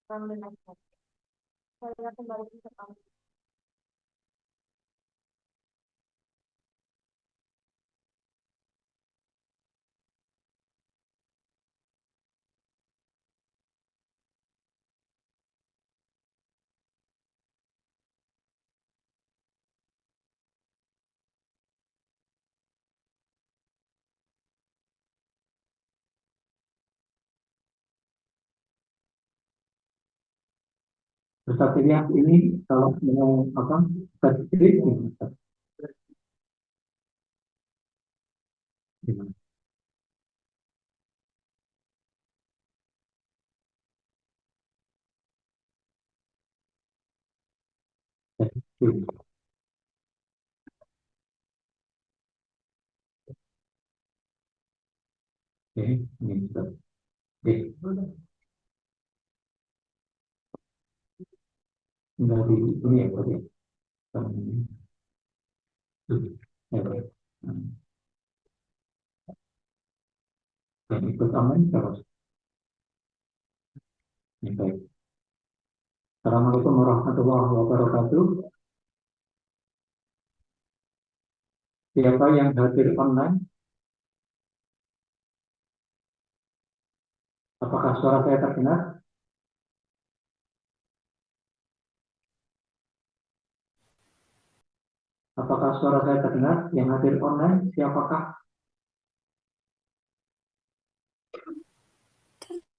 Saya kembali ke kamu. Ustaz Ilyas ini kalau mau apa sertifikat gimana? Gimana? Sertifikat. Oke, ini Ustaz. Oke, tinggal di ini ya, Pak ya. Ya, baik. Dan ikut aman terus. Ya, baik. Assalamualaikum warahmatullahi wabarakatuh. Siapa yang hadir online? Apakah suara saya terdengar? Apakah suara saya terdengar? Yang hadir online, siapakah?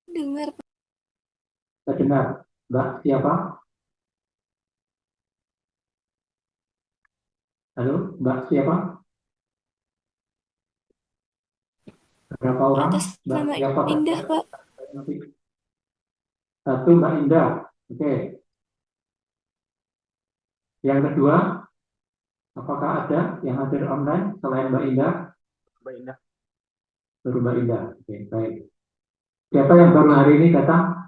Dengar, Terdengar. Mbak, siapa? Halo, Mbak, siapa? Berapa orang? atas Mbak, nama siapa? Indah, Pak. Satu, Mbak Indah. Oke. Yang kedua, apakah ada yang hadir online selain Mbak Indah? Mbak Indah. Baru Mbak Indah. Oke, baik. Siapa yang baru hari ini datang?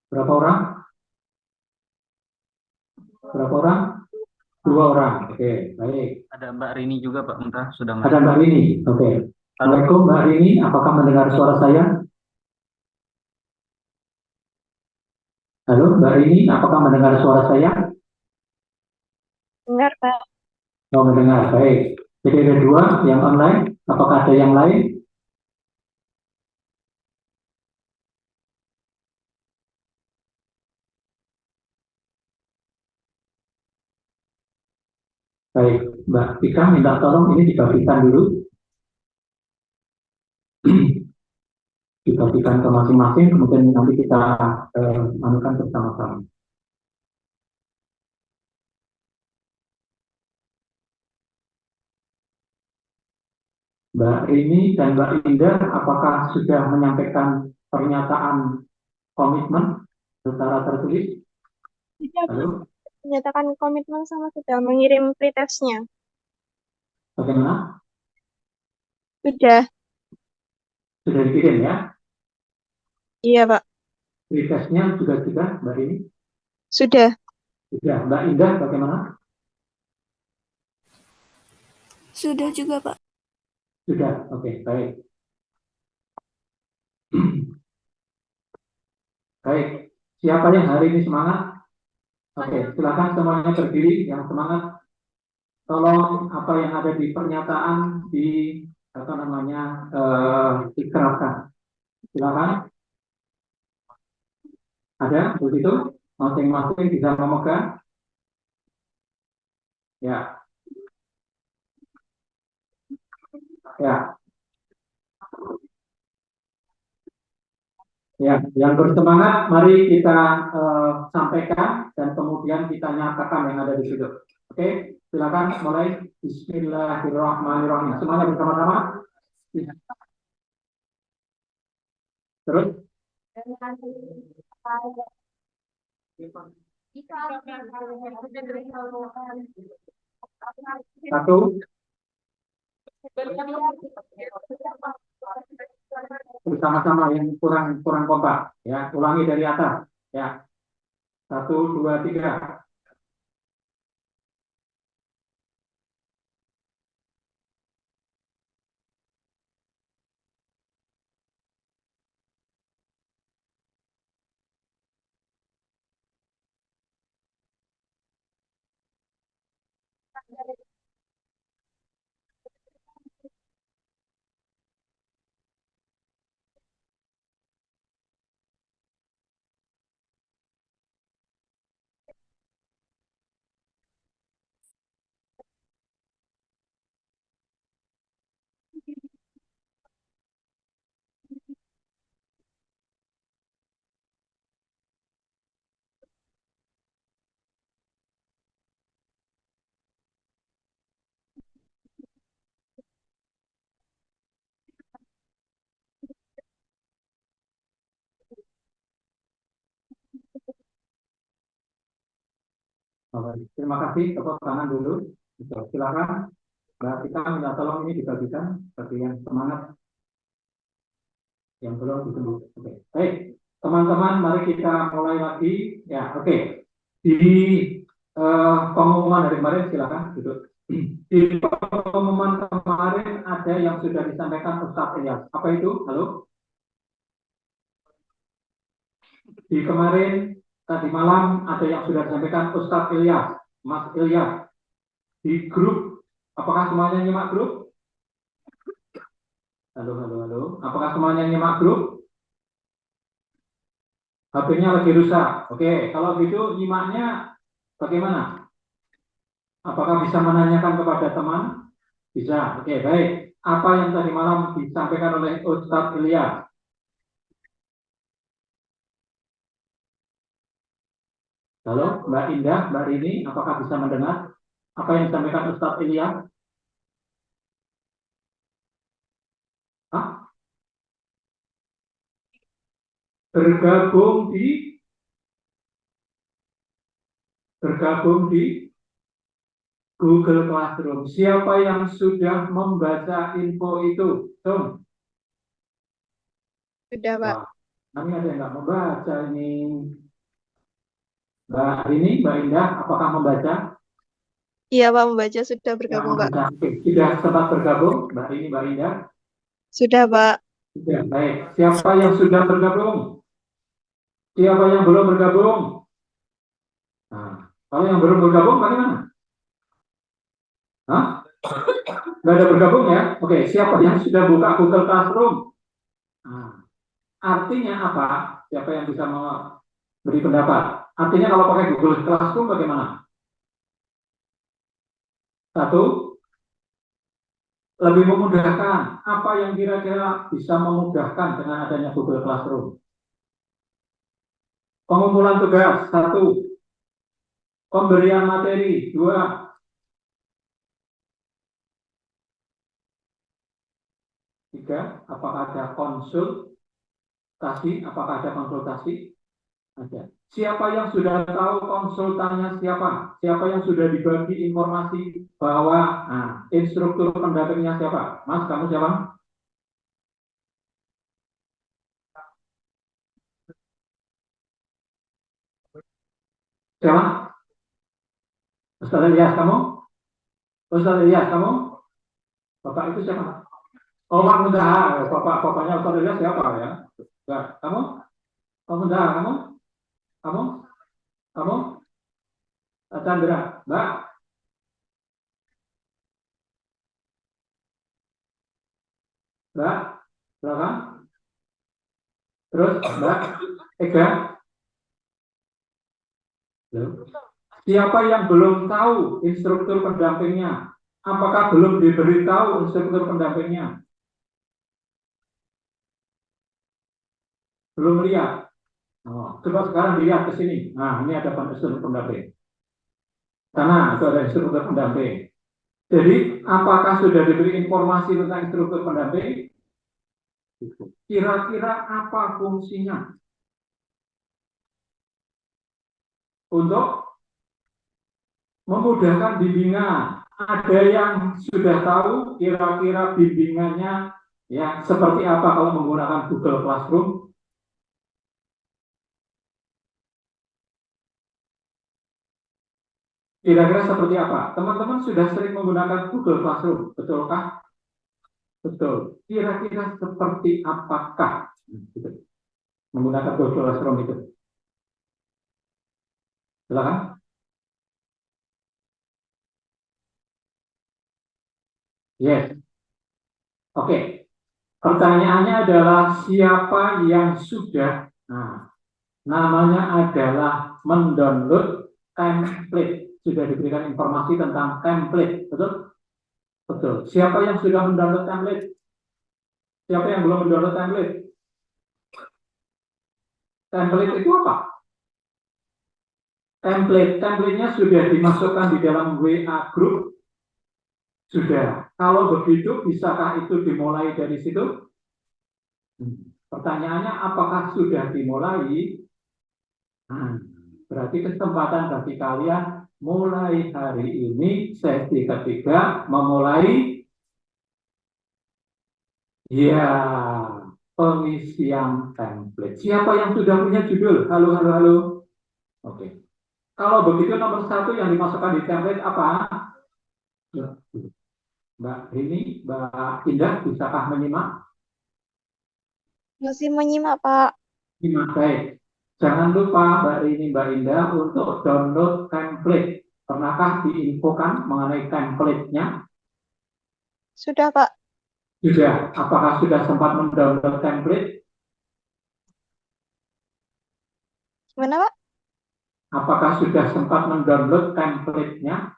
Berapa orang? Berapa orang? Dua orang. Oke, baik. Ada Mbak Rini juga Pak, entah sudah Ada masuk. Mbak Rini. Oke. Halo. Assalamualaikum Mbak Rini. Apakah mendengar suara saya? Halo Mbak Rini. Apakah mendengar suara saya? Dengar, Pak. Oh, mendengar. Baik. Jadi ada dua yang online. Apakah ada yang lain? Baik. Mbak Tika minta tolong ini dibagikan dulu. Dibagikan ke masing-masing. Kemudian nanti kita manukan bersama-sama. Mbak Rini dan Mbak Indah, apakah sudah menyampaikan pernyataan komitmen secara tertulis? Sudah, Pak. Halo, Menyatakan komitmen sama sudah mengirim pretestnya. bagaimana? Sudah. Sudah dikirim ya? Iya, Pak. Retestnya juga Mbak Rini? Sudah. Sudah. Mbak Indah bagaimana? Sudah juga, Pak. Sudah. Oke, baik. Baik. Siapa yang hari ini semangat? Oke, silakan semuanya berdiri yang semangat. Tolong apa yang ada di pernyataan di apa namanya diterapkan. Silakan. Ada begitu? Masing-masing bisa memegang. Ya, ya, ya. Yang bersemangat, mari kita sampaikan dan kemudian kita nyatakan yang ada di situ. Oke, silakan mulai. Bismillahirrahmanirrahim. Semuanya bersama-sama. Terus. Satu. Bersama-sama yang kurang kurang kompak. Ya, ulangi dari atas. Ya, satu, dua, tiga. Terima kasih, tepuk tangan dulu. Silakan, Mbak Tika minta tolong ini dibagikan bagi yang semangat, yang belum ditunggu. Oke, baik, teman-teman, mari kita mulai lagi. Ya, oke. Di pengumuman dari kemarin, silakan duduk. Di pengumuman kemarin ada yang sudah disampaikan Ustadz Ilyas. Apa itu? Halo? Di kemarin, tadi malam ada yang sudah disampaikan Ustadz Ilyas, Mas Ilyas. Di grup, apakah semuanya nyimak grup? Halo, halo, halo. Apakah semuanya nyimak grup? HP-nya lagi rusak. Oke, kalau gitu nyimaknya bagaimana? Apakah bisa menanyakan kepada teman? Bisa. Oke, baik. Apa yang tadi malam disampaikan oleh Ustadz Ilyas? Halo, Mbak Indah, Mbak Rini, apakah bisa mendengar apa yang disampaikan Ustadz Ilyas? Hah? Bergabung di Google Classroom. Siapa yang sudah membaca info itu? Tom? Sudah, Pak. Wah, kami ada yang nggak membaca ini. Mbak Rini, Mbak Indah, apakah membaca? Iya, Pak, membaca sudah bergabung, Pak. Oke, sudah sempat bergabung, Mbak Rini, Mbak Indah? Sudah, Pak. Sudah, baik. Siapa yang sudah bergabung? Siapa yang belum bergabung? Nah, kalau yang belum bergabung, bagaimana? Hah? Nggak ada bergabung ya? Oke, siapa yang sudah buka Google Classroom? Nah, artinya apa? Siapa yang bisa memberi pendapat? Artinya kalau pakai Google Classroom bagaimana? Satu, lebih memudahkan. Apa yang kira-kira bisa memudahkan dengan adanya Google Classroom? Pengumpulan tugas, satu. Pemberian materi, dua. Tiga, apakah ada konsultasi? Apakah ada konsultasi? Ada. Siapa yang sudah tahu konsultannya siapa? Siapa yang sudah dibagi informasi bahwa instruktur pendampingnya siapa? Mas, kamu siapa? Siapa? Ustaz Ilyas kamu? Ustaz Ilyas kamu? Bapak itu siapa? Oh, Pak Muntaha. Bapaknya Ustaz Ilyas siapa ya? Enggak. Kamu? Pak Muntaha, kamu? Kamu? Kamu? Chandra, Mbak? Mbak? Silakan. Terus, Mbak? Ega? Siapa yang belum tahu instruktur pendampingnya? Apakah belum diberitahu instruktur pendampingnya? Belum lihat? Oh, coba sekarang dilihat ke sini. Nah, ini ada instruktur pendamping. Karena itu ada instruktur pendamping. Jadi, apakah sudah diberi informasi tentang instruktur pendamping? Kira-kira apa fungsinya? Untuk memudahkan bimbingan. Ada yang sudah tahu kira-kira bimbingannya ya seperti apa kalau menggunakan Google Classroom? Kira-kira seperti apa? Teman-teman sudah sering menggunakan Google Classroom, betulkah? Betul. Kira-kira seperti apakah menggunakan Google Classroom itu? Silakan. Yes. Oke. Pertanyaannya adalah siapa yang sudah, namanya adalah mendownload template. Sudah diberikan informasi tentang template, betul? Betul. Siapa yang sudah mendownload template? Siapa yang belum mendownload template? Template itu apa? Template-nya sudah dimasukkan di dalam WA group. Sudah. Kalau begitu, bisakah itu dimulai dari situ? Pertanyaannya, apakah sudah dimulai? Berarti kesempatan bagi kalian mulai hari ini sesi ketiga memulai ya pengisian template. Siapa yang sudah punya judul? Halo, halo, halo. Oke. Kalau begitu nomor 1 yang dimasukkan di template apa? Mbak Rini, Mbak Indah, bisakah menyimak? Masih menyimak, Pak. Simak baik. Jangan lupa Mbak Rini, Mbak Indah untuk download template. Pernahkah diinfokan mengenai template-nya? Sudah, Pak. Sudah. Apakah sudah sempat mendownload template? Gimana, Pak? Apakah sudah sempat mendownload template-nya?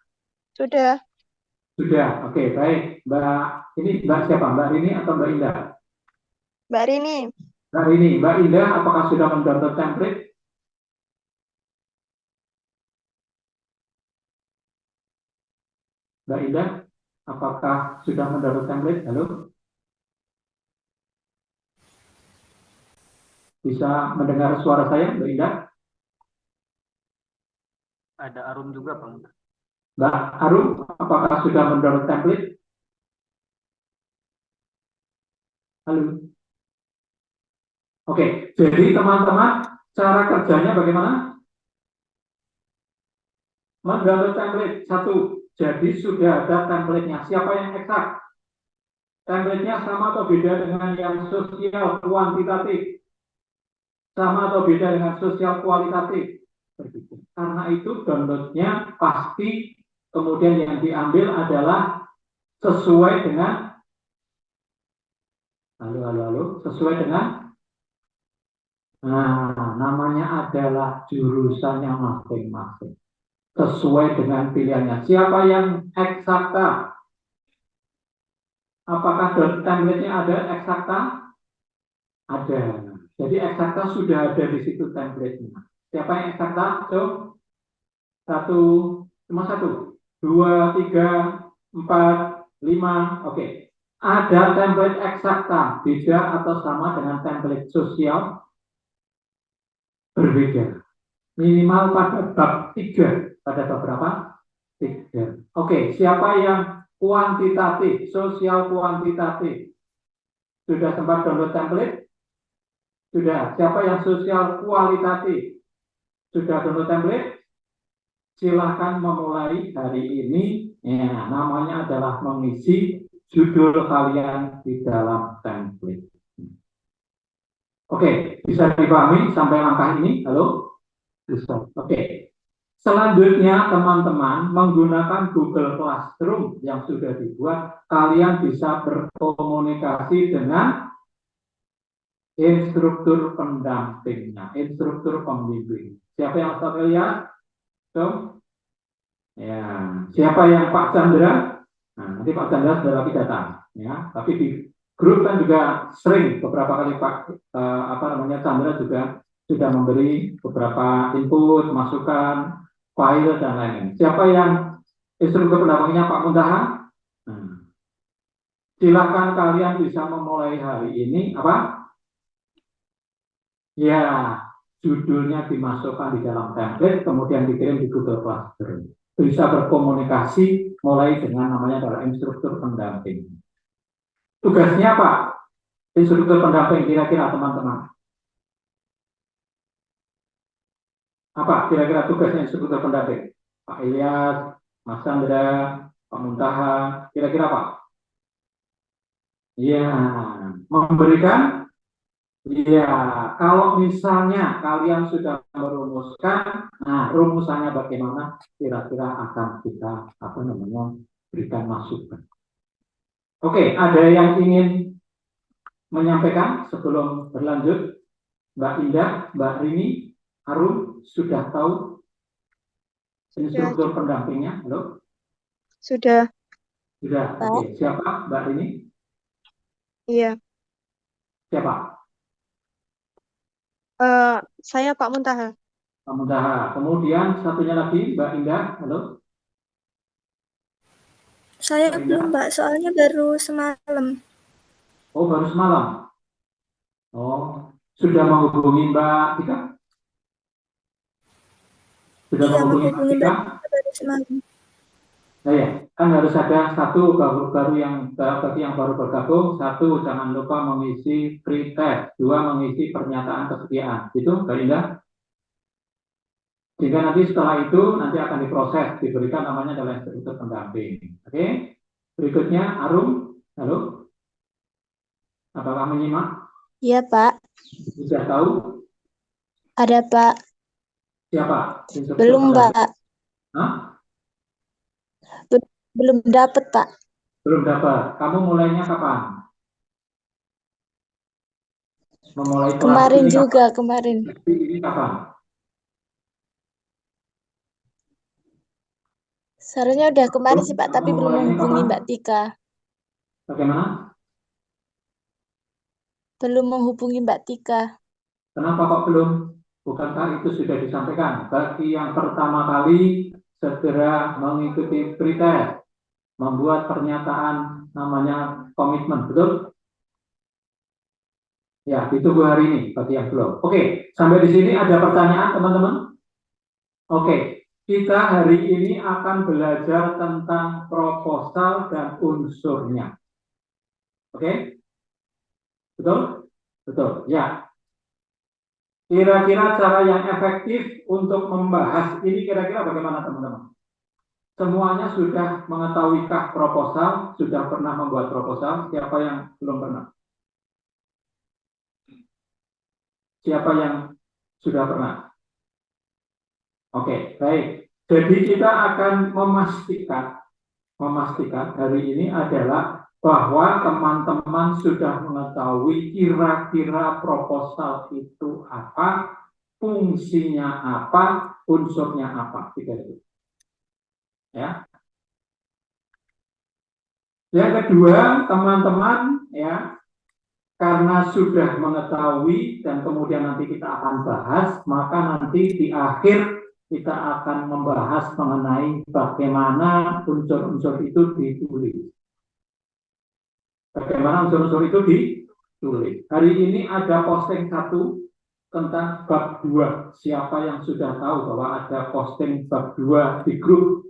Sudah. Sudah. Oke, baik. Ini Mbak siapa? Mbak Rini atau Mbak Indah? Mbak Rini. Mbak Rini, Mbak Indah, apakah sudah mendownload template? Mbak Indah, apakah sudah mendownload template? Halo? Bisa mendengar suara saya, Mbak Indah? Ada Arum juga, Pak Muntah. Mbak Arum, apakah sudah mendownload template? Halo? Oke, jadi teman-teman, cara kerjanya bagaimana? Mendownload template, 1. Jadi sudah ada template-nya. Siapa yang eksak? Template-nya sama atau beda dengan yang sosial kuantitatif? Sama atau beda dengan sosial kualitatif? Karena itu download-nya pasti kemudian yang diambil adalah sesuai dengan sesuai dengan namanya adalah jurusannya masing-masing. Sesuai dengan pilihannya. Siapa yang eksakta? Apakah template-nya ada eksakta? Ada. Jadi eksakta sudah ada di situ template-nya. Siapa yang eksakta? So, 1, 2, 3, 4, 5. Oke. Ada template eksakta, beda atau sama dengan template sosial? Berbeda. Minimal pada bab 3. Pada bab berapa? 3. Oke, siapa yang kuantitatif, sosial kuantitatif? Sudah sempat download template? Sudah. Siapa yang sosial kualitatif? Sudah download template? Silahkan memulai hari ini. Ya, namanya adalah mengisi judul kalian di dalam template. Oke, bisa dipahami sampai langkah ini? Halo? Bisa. Oke. Selanjutnya teman-teman menggunakan Google Classroom yang sudah dibuat, kalian bisa berkomunikasi dengan instruktur pendampingnya, instruktur pembimbing. Siapa yang sudah lihat? So, ya, siapa yang Pak Chandra? Nah, nanti Pak Chandra sudah lagi datang, ya. Tapi di grup kan juga sering beberapa kali Pak Chandra juga sudah memberi beberapa input, masukan, file dan lain-lain. Siapa yang instruktur pendampingnya Pak Muntaha? Silakan kalian bisa memulai hari ini apa? Ya, judulnya dimasukkan di dalam template, kemudian dikirim di Google Classroom. Bisa berkomunikasi mulai dengan namanya adalah instruktur pendamping. Tugasnya apa? Instruktur pendamping kira-kira teman-teman. Apa kira-kira tugasnya instruktur pendamping? Pak Ilyas, Mas Chandra, Pak Muntaha, kira-kira apa? Ya, memberikan. Ya, kalau misalnya kalian sudah merumuskan, nah rumusannya bagaimana? Kira-kira akan kita berikan masukan. Oke, ada yang ingin menyampaikan sebelum berlanjut? Mbak Indah, Mbak Rini, Arum, sudah tahu instruktur pendampingnya? Halo? Sudah. Sudah. Oke. Siapa Mbak Rini? Iya. Siapa? Saya Pak Muntaha. Pak Muntaha. Kemudian satunya lagi Mbak Indah. Halo? Saya belum, Mbak, soalnya baru semalam. Oh, baru semalam. Oh, sudah menghubungi Mbak Tika? Sudah Iya, menghubungi Mbak menghubungi Tika? Mbak Tika baru semalam. Nah ya, kan harus ada satu baru yang bagi yang baru bergabung, satu jangan lupa mengisi pretest, dua mengisi pernyataan kesetiaan. Itu Mbak Indah. Sehingga nanti setelah itu nanti akan diproses, diberikan namanya adalah institut pendamping. Oke. Berikutnya Arum, halo. Apakah menyimak? Iya, Pak. Sudah tahu? Ada, Pak. Siapa? Institut Belum, pendamping? Pak. Hah? Belum dapat, Pak. Belum dapat. Kamu mulainya kapan? Memulai kelas Kemarin ini juga, kapan? kemarin. Ini kapan? Seharusnya udah kemarin sih, Pak, Kamu tapi belum mulainya menghubungi kapan? Mbak Tika. Bagaimana? Belum menghubungi Mbak Tika. Kenapa kok belum? Bukankah itu sudah disampaikan? Bagi yang pertama kali segera mengikuti pretest, membuat pernyataan namanya komitmen, betul? Ya, ditunggu hari ini bagi yang belum. Oke, sampai di sini ada pertanyaan teman-teman? Oke, kita hari ini akan belajar tentang proposal dan unsurnya. Oke? Betul? Betul, ya. Kira-kira cara yang efektif untuk membahas ini kira-kira bagaimana teman-teman? Semuanya sudah mengetahuikah proposal? Sudah pernah membuat proposal? Siapa yang belum pernah? Siapa yang sudah pernah? Oke, baik. Jadi kita akan memastikan hari ini adalah bahwa teman-teman sudah mengetahui kira-kira proposal itu apa, fungsinya apa, unsurnya apa, tiga itu. Ya. Yang kedua, teman-teman ya, karena sudah mengetahui dan kemudian nanti kita akan bahas, maka nanti di akhir kita akan membahas mengenai bagaimana unsur-unsur itu ditulis. Bagaimana unsur-unsur itu ditulis. Hari ini ada posting satu tentang bab 2. Siapa yang sudah tahu bahwa ada posting bab 2 di grup?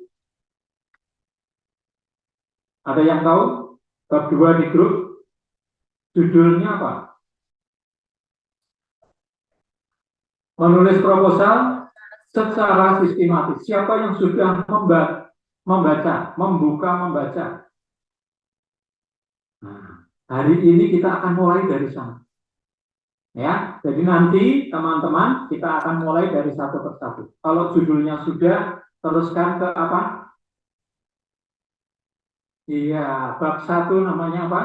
Ada yang tahu bab 2 di grup? Judulnya apa? Menulis proposal secara sistematis. Siapa yang sudah membaca? Nah, hari ini kita akan mulai dari sana. Ya, jadi nanti teman-teman kita akan mulai dari satu persatu. Kalau judulnya sudah, teruskan ke apa? Iya, bab 1 namanya apa?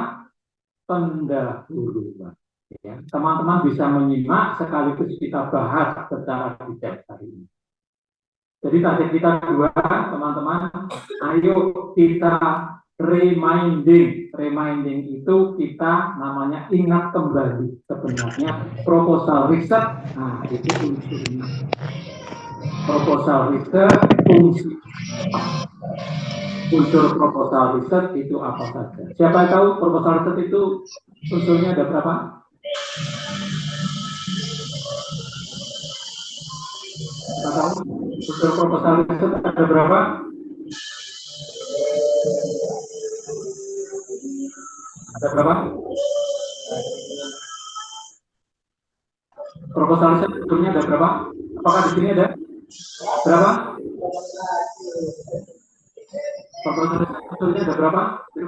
Pendahuluan. Ya, teman-teman bisa menyimak sekaligus kita bahas secara detail hari ini. Jadi target kita 2, teman-teman. Ayo kita reminding. Reminding itu kita namanya ingat kembali sebenarnya proposal riset. Nah, itu unsurnya. Proposal riset, fungsi. Unsur proposal riset itu apa saja? Siapa yang tahu proposal riset itu unsurnya ada berapa? Kita tahu unsur proposal riset ada berapa? Ada berapa? Proposal riset unsurnya ada berapa? Apakah di sini ada berapa? Proposal riset unsurnya ada berapa? 5.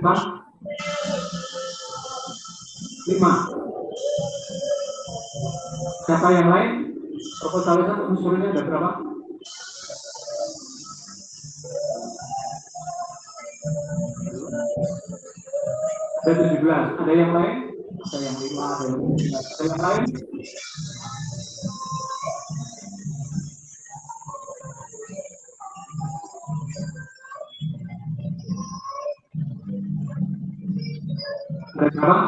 Siapa yang lain? Proposal riset unsurnya ada berapa? Ada 17. Ada yang lain? Ada yang 5, ada yang 17. Ada yang lain? Ada berapa?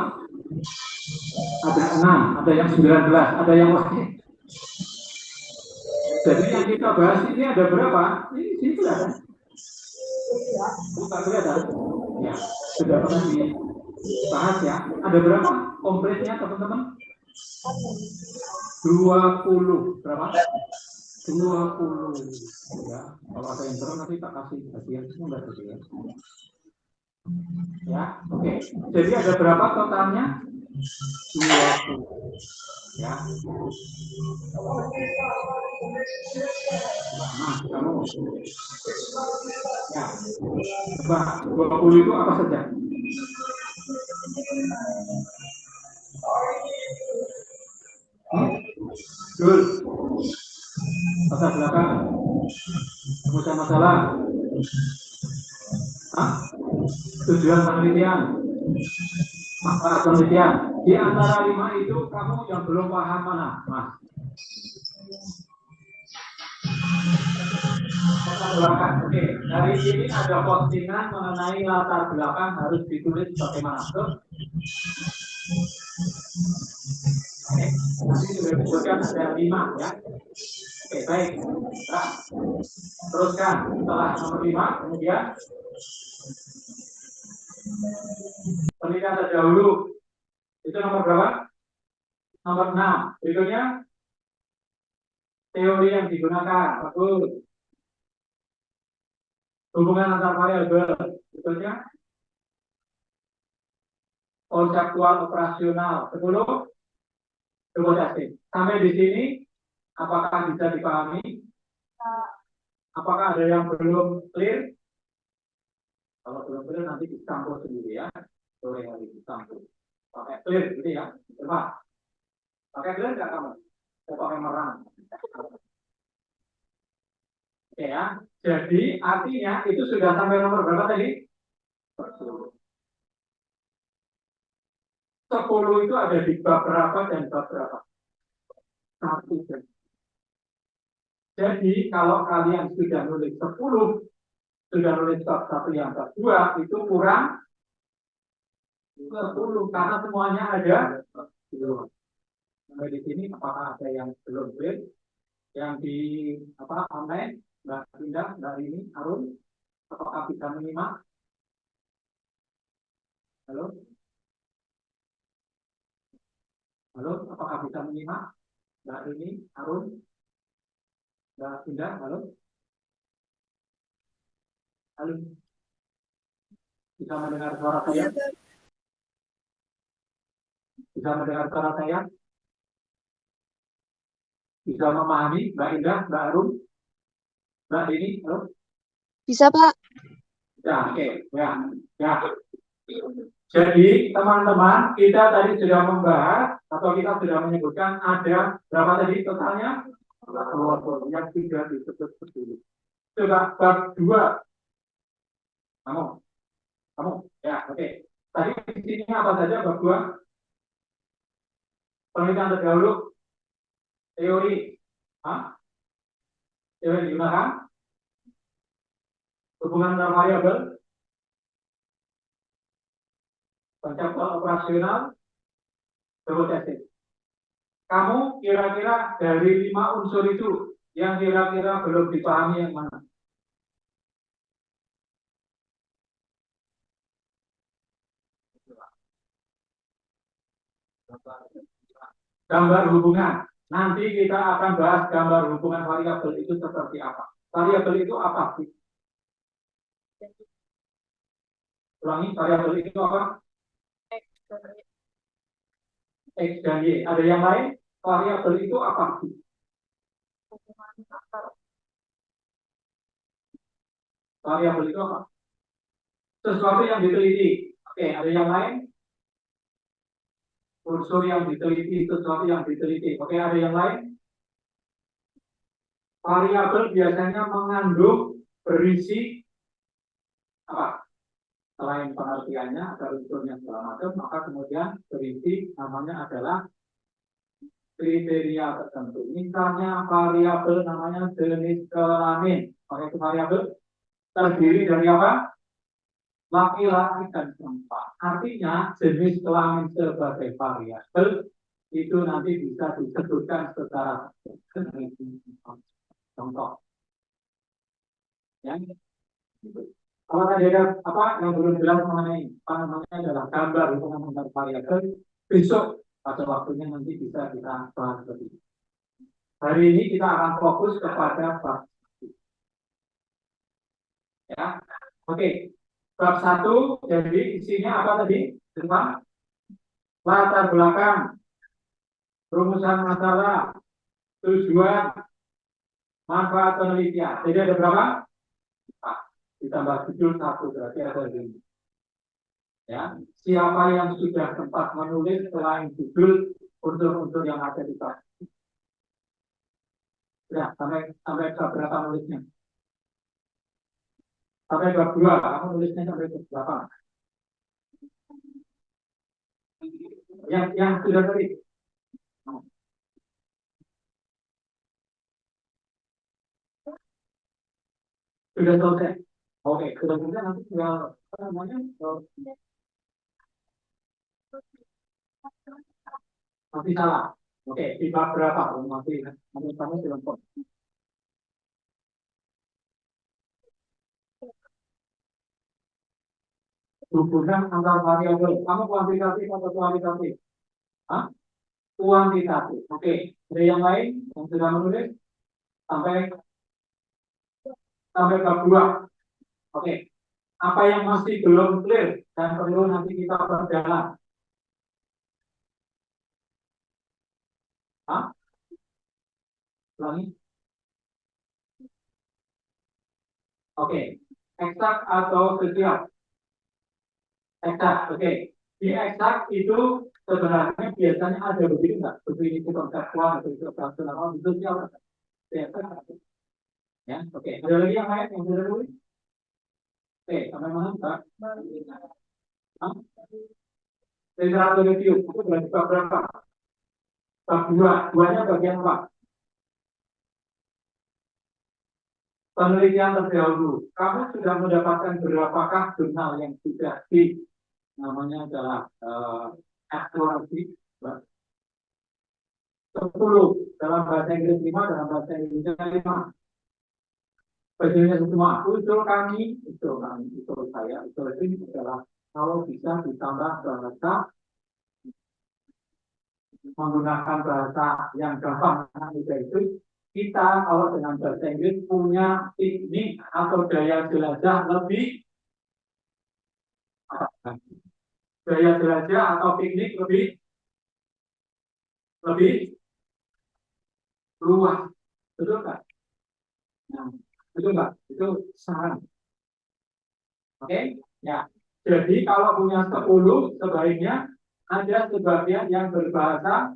Ada 6, ada yang 19, ada yang lain. Jadi yang kita bahas ini ada berapa? Ini kelihatan. Bukan kelihatan. Ya, sudah pernah dibahas ya. Ada berapa komplitnya teman-teman? 20. Berapa? 20. 20 ya. Kalau ada yang kurang nanti tak kasih hadiah enggak gitu ya. Ya, oke. Jadi ada berapa totalnya? 20 ya. Nah, kamu ya. Coba 20 itu apa saja? Dul. Pasal belakang. Kemudian masalah. Tujuan penelitian. Masalah penelitian. Di antara 5 itu kamu yang belum paham mana, Mas? Latar belakang. Oke, dari sini ada postingan mengenai latar belakang harus ditulis bagaimana, betul? Oke, nanti sudah disebutkan ada 5 ya. Oke, baik. Nah, teruskan setelah nomor 5, kemudian penelitian terdahulu. Itu nomor berapa? Nomor 6. Berikutnya teori yang digunakan. Bagus. Hubungan antar variabel. Berikutnya konseptual operasional. 10. Coba testing. Sampai di sini apakah bisa dipahami? Apakah ada yang belum clear? Kalau belum clear nanti dicampur sendiri ya. Sore hari dicampur. Pakai clear gitu ya. Coba. Pakai clear nggak kamu? Saya pakai merang. Oke ya. Jadi artinya itu sudah sampai nomor berapa tadi? 10. 10 itu ada di bab berapa dan bab berapa? 1. Jadi kalau kalian sudah nulis 10, sudah nulis bab 1 yang bab 2, itu kurang 10 karena semuanya ada 10. Sampai di sini apakah ada yang belum clear? Yang di online, Mbak Indah, Mbak Rini, Arun, apakah bisa menyimak? Halo? Halo, apakah bisa menyimak? Mbak Rini, Arun, Mbak Indah, halo? Halo? Bisa mendengar suara saya? Iya, Bang. Bisa mendengar suara saya? Bisa memahami Mbak Indah, Mbak Arun, Mbak Rini, halo? Bisa, Pak. Ya, oke. Ya. Jadi, teman-teman, kita tadi sudah membahas atau kita sudah menyebutkan ada berapa tadi totalnya? 20 yang tidak disebut dulu. Coba bab 2. Kamu. Ya, oke. Tadi di sini apa saja bab 2? Penelitian terdahulu, teori. Teori digunakan, hubungan antar variabel, konseptual operasional, double testing. Kamu kira-kira dari 5 unsur itu yang kira-kira belum dipahami yang mana? Gambar hubungan. Nanti kita akan bahas gambar hubungan variabel itu seperti apa. Variabel itu apa sih? Ulangi, variabel itu apa? X dan Y. Ada yang lain? Variabel itu apa sih? Variabel itu apa? Sesuatu yang diteliti. Oke, ada yang lain? Unsur yang diteliti, sesuatu yang diteliti. Oke, ada yang lain? Variabel biasanya mengandung berisi apa? Selain pengertiannya, ada unsurnya segala macam, maka kemudian berisi namanya adalah kriteria tertentu. Misalnya variabel namanya jenis kelamin. Oke, itu variabel terdiri dari apa? Laki-laki dan perempuan. Artinya jenis kelamin sebagai variabel itu nanti bisa disebutkan secara contoh. Ya. Kalau tadi ada apa yang belum jelas mengenai apa namanya adalah gambar hubungan antar variabel, besok pada waktunya nanti bisa kita bahas lebih. Hari ini kita akan fokus kepada bab ya. Oke. Bab 1 jadi isinya apa tadi? Tentang latar belakang, rumusan masalah, tujuan, manfaat penelitian. Jadi ada berapa? Nah, ditambah judul 1 berarti ada 5. Ya, siapa yang sudah sempat menulis selain judul unsur-unsur yang ada di bab? Ya, sampai bab berapa nulisnya? Sampai bab 2, kamu nulisnya sampai bab berapa? Yang sudah tadi. Sudah selesai. Oke, sudah selesai nanti tinggal apa namanya? Masih salah. Oke, di bab berapa? Masih kamu belum kok. Hubungan antar variabel. Kamu kuantitatif atau kualitatif? Hah? Kuantitatif. Oke. Ada yang lain yang sudah menulis sampai bab 2. Oke. Apa yang masih belum clear dan perlu nanti kita perdalam? Hah? Ulangi. Oke. Eksak atau spesial? Eksak. Oke. Di eksak itu sebenarnya biasanya ada begitu enggak? Definisi konseptual atau operasional itu siapa? Ya, oke. Ada lagi yang lain yang sudah tulis? Oke, sampai mana Pak? Literatur review itu berarti bab berapa? Bab 2. Duanya bagian apa? Penelitian terdahulu. Kamu sudah mendapatkan berapakah jurnal yang sudah di namanya adalah eksplorasi? 10 dalam bahasa Inggris 5, dalam bahasa Indonesia 5. Bagiannya semua usul saya, usul ini adalah kalau bisa ditambah bahasa menggunakan bahasa yang gampang itu kita kalau dengan bahasa Inggris punya teknik atau daya jelajah lebih atau teknik lebih luas, betul kan? Nah, betul nggak? Itu saran. Oke, ya. Jadi kalau punya 10 sebaiknya ada sebagian yang berbahasa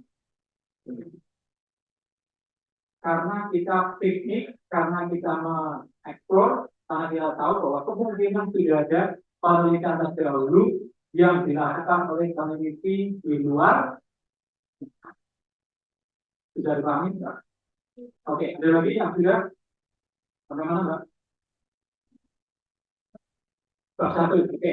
karena kita piknik, karena kita mengeksplor, karena kita tahu bahwa kemungkinan tidak ada penelitian terdahulu yang dilakukan oleh peneliti di luar. Sudah dipahami, Mbak? Oke, ada lagi yang sudah? Sampai mana, Mbak? Bab 1, oke.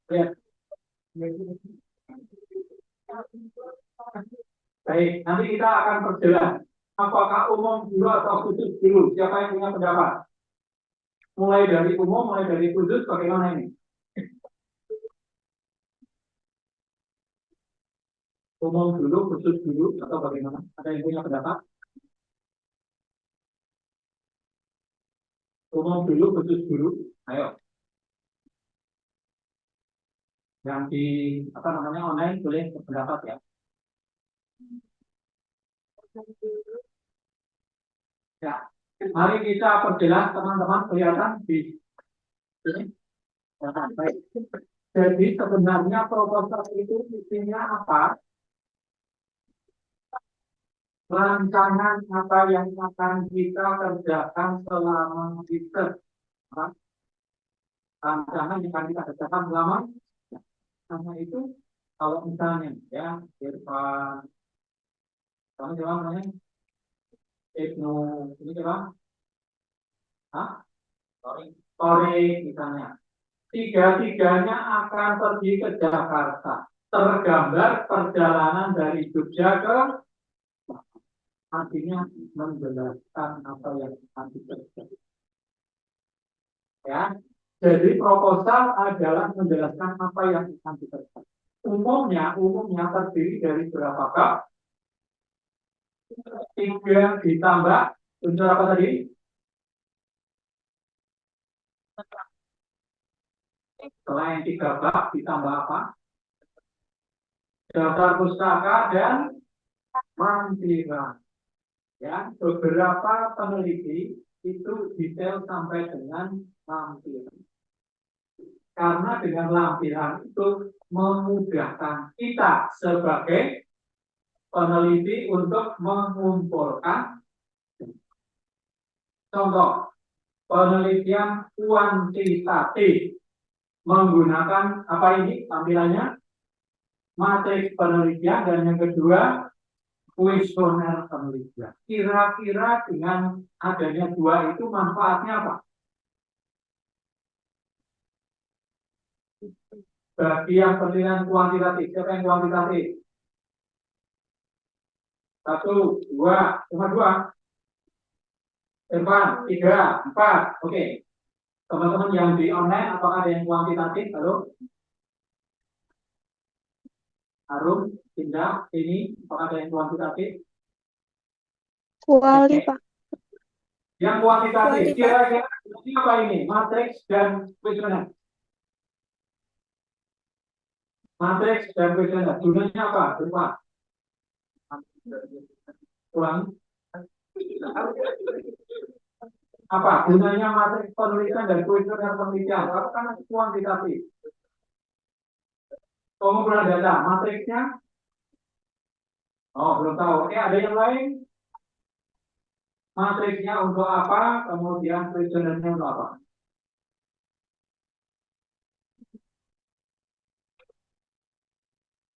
Ya. Baik, nanti kita akan perjelas apakah umum dulu atau khusus dulu. Siapa yang punya pendapat? Mulai dari umum, mulai dari khusus, bagaimana ini? Umum dulu, khusus dulu, atau bagaimana? Ada yang punya pendapat? Umum dulu, khusus dulu. Ayo. Yang di apa namanya online boleh berpendapat ya. Ya, mari kita perjelas teman-teman, kelihatan di sini. Nah, baik. Jadi sebenarnya proposal itu isinya apa? Rancangan apa yang akan kita kerjakan selama riset. Rancangan yang akan kita kerjakan selama sama itu kalau misalnya ya Irfan, kamu siapa namanya? Ibnu, ini siapa? Hah? Sorry, misalnya. Tiga-tiganya akan pergi ke Jakarta. Tergambar perjalanan dari Jogja ke artinya menjelaskan apa yang akan dikerjakan. Ya, Jadi proposal adalah menjelaskan apa yang akan dikerjakan. Umumnya terdiri dari berapa bab? 3 ditambah unsur apa tadi? Selain 3 bab ditambah apa? Daftar pustaka dan lampiran. Ya, beberapa peneliti itu detail sampai dengan lampiran. Karena dengan lampiran itu memudahkan kita sebagai peneliti untuk mengumpulkan contoh penelitian kuantitatif menggunakan apa ini tampilannya matriks penelitian, dan yang kedua kuesioner penelitian. Kira-kira dengan adanya 2 itu manfaatnya apa? Bagi yang penelitian kuantitatif, siapa yang kuantitatif? 1, 2, cuma 2. Irfan, 3, 4. Oke. Teman-teman yang di online, apakah ada yang kuantitatif? Halo? Harum, Indah, ini, apakah ada yang kuantitatif? Kuali, Pak. Yang kuantitatif, Kuali, Pak. kira-kira apa ini? Matriks dan kuesioner. Matriks dan kuesioner. Gunanya apa? Coba. Ulang. Apa gunanya matriks penelitian dan kuesioner penelitian? Karena kuantitatif. Pengumpulan data, matriksnya? Oh, belum tahu. Oke, ada yang lain? Matriksnya untuk apa? Kemudian kuesionernya untuk apa?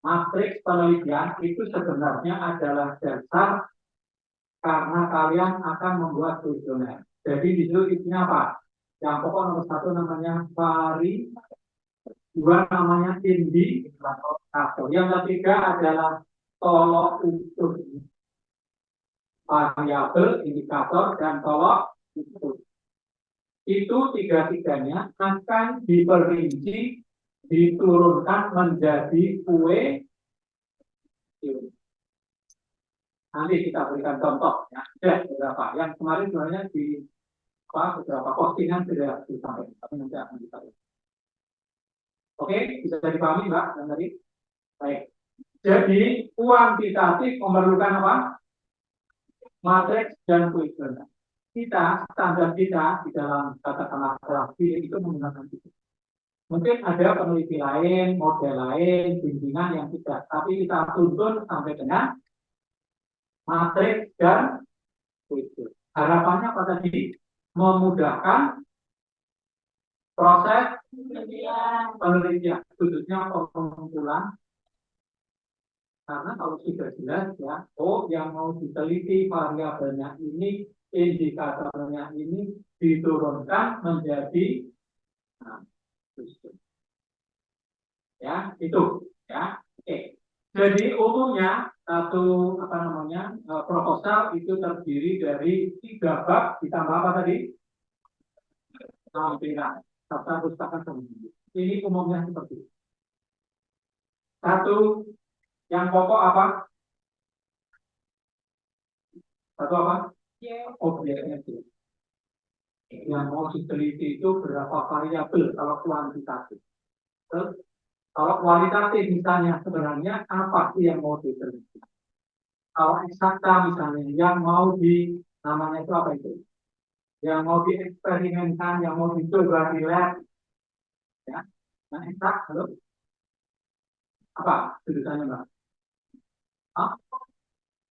Matriks penelitian itu sebenarnya adalah dasar karena kalian akan membuat kuesioner. Jadi di situ isinya apa? Yang pokok nomor 1 namanya vari, 2 namanya indikator. Yang ketiga adalah tolok ukur. Variabel, indikator, dan tolok ukur. Itu 3-tiganya akan diperinci, diturunkan menjadi kue. Nanti kita berikan contoh ya. Ada beberapa yang kemarin sebenarnya di beberapa postingan sudah disampaikan, tapi nanti akan kita lihat. Oke, bisa dipahami Mbak yang tadi? Baik. Jadi kuantitatif memerlukan apa? Matriks dan kuesioner. Standar kita di dalam katakanlah kelas itu menggunakan itu. Mungkin ada peneliti lain, model lain, bimbingan yang tidak, tapi kita tuntun sampai dengan matriks dan kuesioner. Harapannya apa tadi? Memudahkan proses penelitian, khususnya pengumpulan. Karena kalau sudah jelas ya, yang mau diteliti variabelnya ini, indikatornya ini diturunkan menjadi ya itu ya. Oke. Jadi umumnya proposal itu terdiri dari 3 bab ditambah apa tadi? Lampiran. Daftar pustaka sendiri. Ini umumnya seperti itu. 1 yang pokok apa? 1 apa? Objeknya itu. Yang mau diteliti itu berapa variabel kalau kuantitatif. Terus kalau kualitatif misalnya sebenarnya apa sih yang mau diteliti? Kalau eksakta misalnya yang mau namanya itu apa itu? Yang mau dieksperimenkan, yang mau dicoba di lab, ya, nah eksak, halo, apa tulisannya Mbak?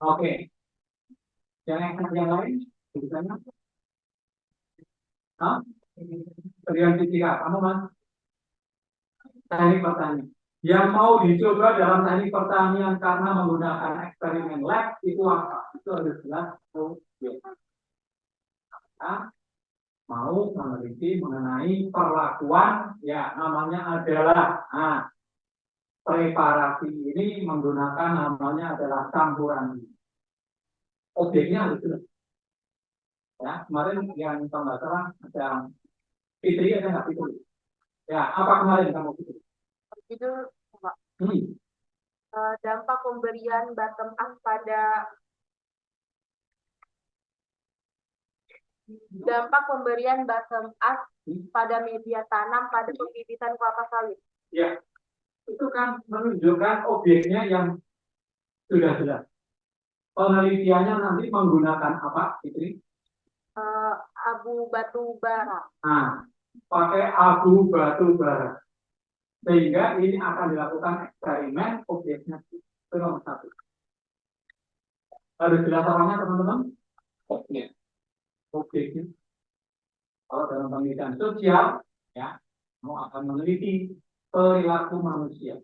Oke, yang eksak yang lain tulisannya? Berian fisika, kamu Mas? Teknik pertanian. Yang mau dicoba dalam teknik pertanian karena menggunakan eksperimen lab itu apa? Itu harus jelas. Mau meneliti mengenai perlakuan, ya namanya adalah preparasi ini menggunakan namanya adalah campuran. Objeknya harus jelas. Ya, kemarin yang pembahasan ada Fitri ada nggak Fitri? Ya, apa kemarin kamu bikin? Judul Hmm. dampak pemberian bottom up pada pada media tanam pada pembibitan kelapa sawit. Ya, itu kan menunjukkan objeknya yang sudah jelas. Penelitiannya nanti menggunakan apa, Fitri? Abu batu bara. Nah, pakai abu batu bara. Sehingga ini akan dilakukan eksperimen objeknya itu nomor 1. Harus jelas orangnya teman-teman? Objeknya. Kalau dalam penelitian sosial, ya, kamu akan meneliti perilaku manusia.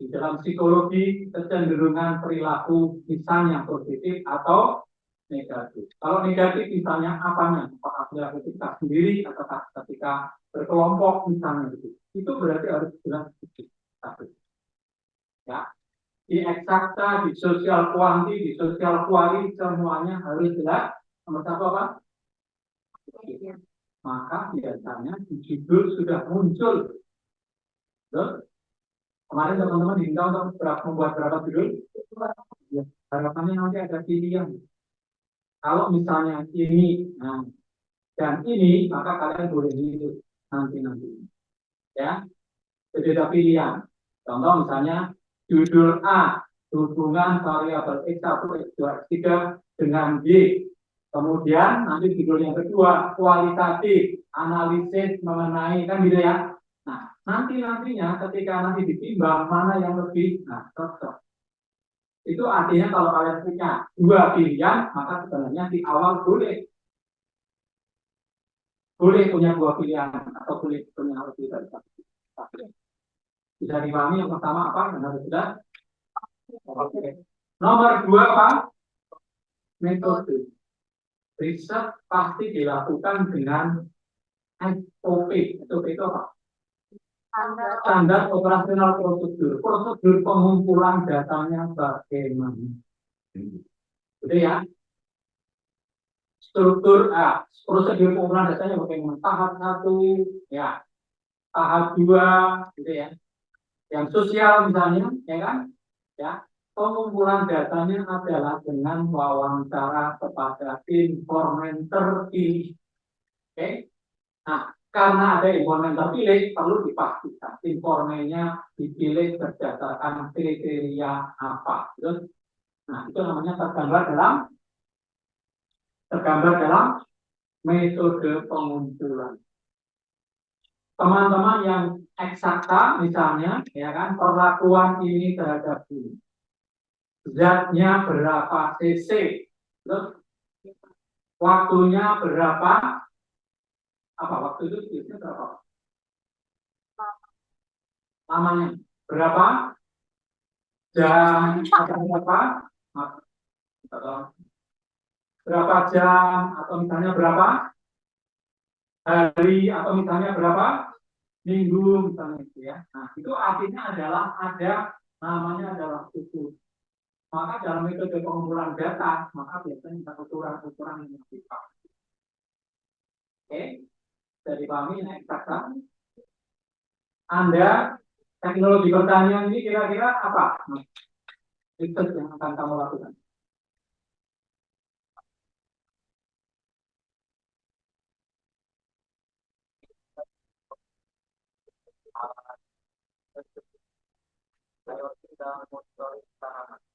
Di dalam psikologi, kecenderungan perilaku misalnya positif atau negatif. Kalau negatif misalnya apanya? Apakah perilaku kita sendiri atau ketika berkelompok misalnya gitu. Itu berarti harus jelas satu. Ya. Di eksakta, di sosial kuanti, di sosial kuali semuanya harus jelas. Nomor 1 apa? Maka biasanya di judul sudah muncul. Betul? Kemarin teman-teman diminta untuk membuat berapa judul? Ya, harapannya nanti ada pilihan. Kalau misalnya ini, nah, dan ini, maka kalian boleh itu nanti. Ya, jadi ada pilihan. Contoh misalnya judul A, hubungan variabel X1, X2, X3 dengan Y. Kemudian nanti judul yang kedua, kualitatif, analisis mengenai, kan gitu ya. Nah, nantinya ketika nanti ditimbang mana yang lebih, nah, cocok. Itu artinya kalau kalian punya 2 pilihan, maka sebenarnya di awal boleh punya 2 pilihan atau boleh punya lebih dari 1. Bisa dipahami yang pertama apa yang harus sudah? Oke. Nomor 2 apa? Metode. Riset pasti dilakukan dengan SOP. SOP itu apa? Standar operasional prosedur. Prosedur pengumpulan datanya bagaimana? Gitu ya. Struktur A. Prosedur pengumpulan datanya bagaimana? Tahap 1, ya. Tahap 2, gitu ya. Yang sosial misalnya, ya kan? Ya. Pengumpulan datanya adalah dengan wawancara kepada informan terpilih. Oke. Nah, karena ada informan terpilih, perlu dipastikan informannya dipilih berdasarkan kriteria apa. Nah, itu namanya tergambar dalam metode pengumpulan. Teman-teman yang eksakta misalnya, ya kan, perlakuan ini terhadap ini. Zatnya berapa cc, terus waktunya berapa, apa waktu itu biasanya berapa? Lamanya berapa? Jam atau berapa jam atau misalnya berapa hari atau misalnya berapa minggu misalnya itu ya. Nah, itu artinya adalah ada namanya adalah ukur. Maka dalam metode pengumpulan data, maka biasanya ada ukuran yang lebih pasti. Oke, jadi pahami ini eksakta. Anda teknologi pertanian ini kira-kira apa? Nah, riset yang akan kamu lakukan.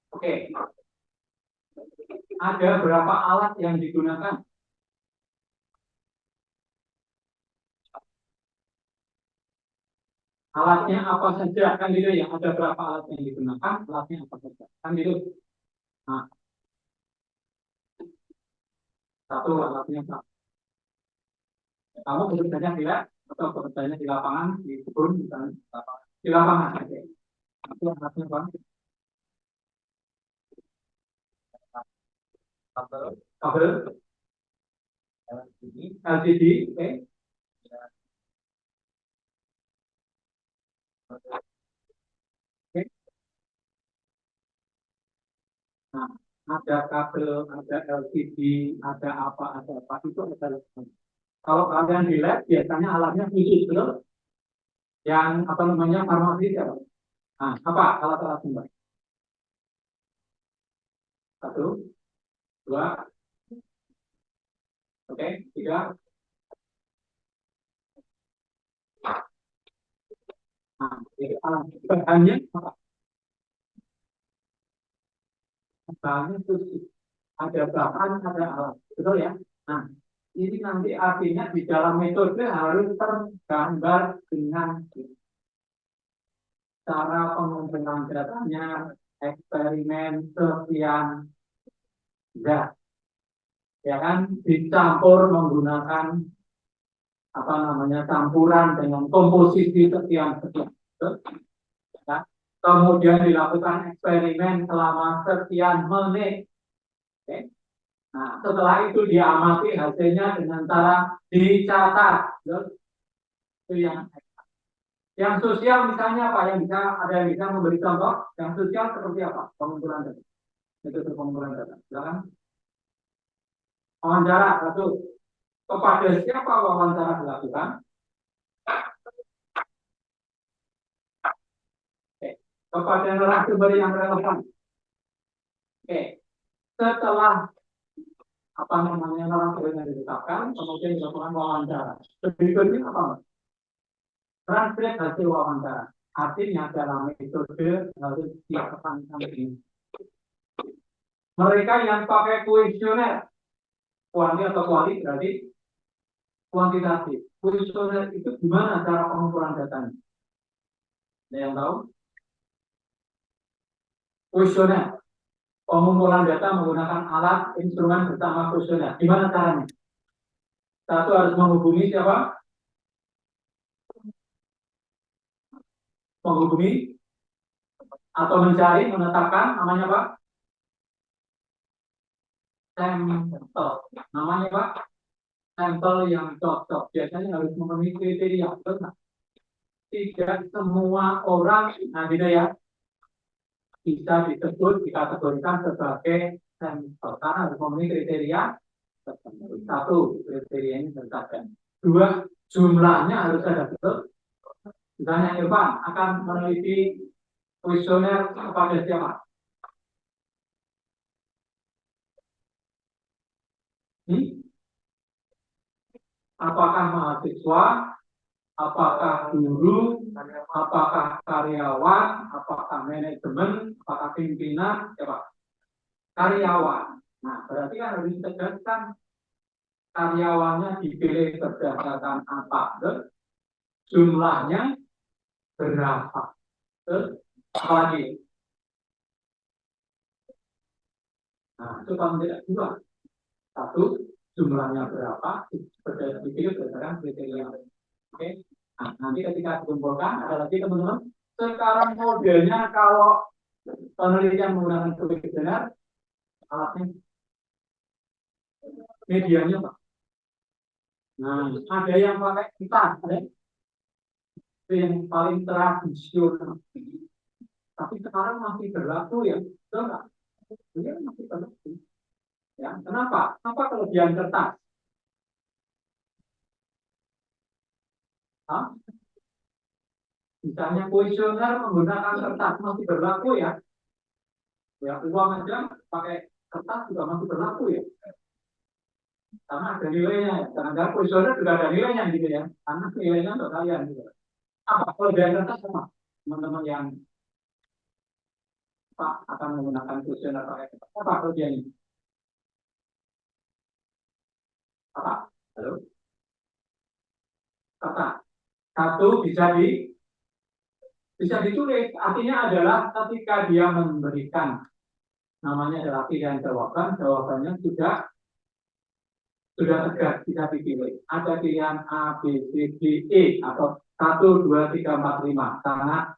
Oke. Ada berapa alat yang digunakan? Alatnya apa saja? Kan gitu ya. Ada berapa alat yang digunakan? Alatnya apa saja? Kan gitu. Nah. Satu alatnya apa? Kamu bekerjanya di lab atau bekerjanya di lapangan, di kebun misalnya. Di lapangan aja. Itu alatnya apa? Kabel LCD, oke. Nah, ada kabel, ada LCD, ada apa itu adalah. Kalau kalian di lab biasanya alatnya khusus, betul? Yang apa namanya farmasi apa? Nah, apa alat-alat Mbak? Satu, dua, oke, tiga. Nah, jadi alat bahannya apa? Bahannya itu ada bahan, ada alat, betul ya? Nah, ini nanti artinya di dalam metode harus tergambar dengan cara pengumpulan datanya, eksperimen sekian zat, ya kan? Dicampur menggunakan apa namanya campuran dengan komposisi sekian sekian, ya. Kemudian dilakukan eksperimen selama sekian menit. Oke. Nah, setelah itu diamati hasilnya dengan cara dicatat. Itu yang sosial misalnya apa? Yang bisa ada yang bisa memberi contoh? Yang sosial seperti apa? Pengumpulan data. Itu pengumpulan data. Silakan. Wawancara satu. Kepada siapa wawancara dilakukan? Oke. Kepada narasumber yang relevan. Oke. Setelah apa namanya narasumber yang ditetapkan, kemudian dilakukan wawancara. Berikutnya apa? Transkrip hasil wawancara. Artinya dalam metode harus dikesankan ini. Mereka yang pakai kuesioner, kuanti atau kuali berarti kuantitatif. Kuesioner itu gimana cara pengumpulan datanya? Ada yang tahu? Kuesioner, pengumpulan data menggunakan alat instrumen bersama kuesioner. Gimana caranya? Satu harus menghubungi siapa? Menghubungi atau mencari, menetapkan namanya apa? Sampel. Namanya apa? Sampel yang cocok. Biasanya harus memenuhi kriteria. Tidak semua orang, nah gitu ya, bisa disebut dikategorikan sebagai sampel karena harus memenuhi kriteria tertentu. Satu, kriteria ini tercapai. Dua, jumlahnya harus ada betul. Misalnya Irfan akan meneliti kuesioner kepada siapa? Apakah mahasiswa, apakah guru, apakah karyawan, apakah manajemen, apakah pimpinan, siapa? Karyawan. Nah, berarti kan harus ditegaskan karyawannya dipilih berdasarkan apa? Jumlahnya berapa? Apa lagi? Nah, itu kalau tidak dua. Satu, jumlahnya berapa? Dipilih berdasarkan kriteria. Oke. Nah, nanti ketika dikumpulkan, ada lagi teman-teman. Sekarang modelnya kalau penelitian menggunakan kuesioner, alatnya medianya Pak. Nah, ada yang pakai kipas, ada yang paling tradisional. Tapi sekarang masih berlaku ya, betul nggak? Ini masih berlaku. Ya, kenapa? Apa kelebihan kertas? Hah? Misalnya kuesioner menggunakan kertas masih berlaku ya. Ya, uang aja pakai kertas juga masih berlaku ya. Karena ada nilainya ya. Kadang-kadang kuesioner juga ada nilainya gitu ya. Karena nilainya untuk kalian gitu. Apa kelebihan kertas sama? Teman-teman yang Pak akan menggunakan kuesioner pakai kertas. Apa kelebihannya? Apa? Halo? Kertas. Satu bisa ditulis. Artinya adalah ketika dia memberikan namanya adalah pilihan jawaban, jawabannya sudah tegas bisa dipilih. Ada pilihan A, B, C, D, E atau 1, 2, 3, 4, 5. Sangat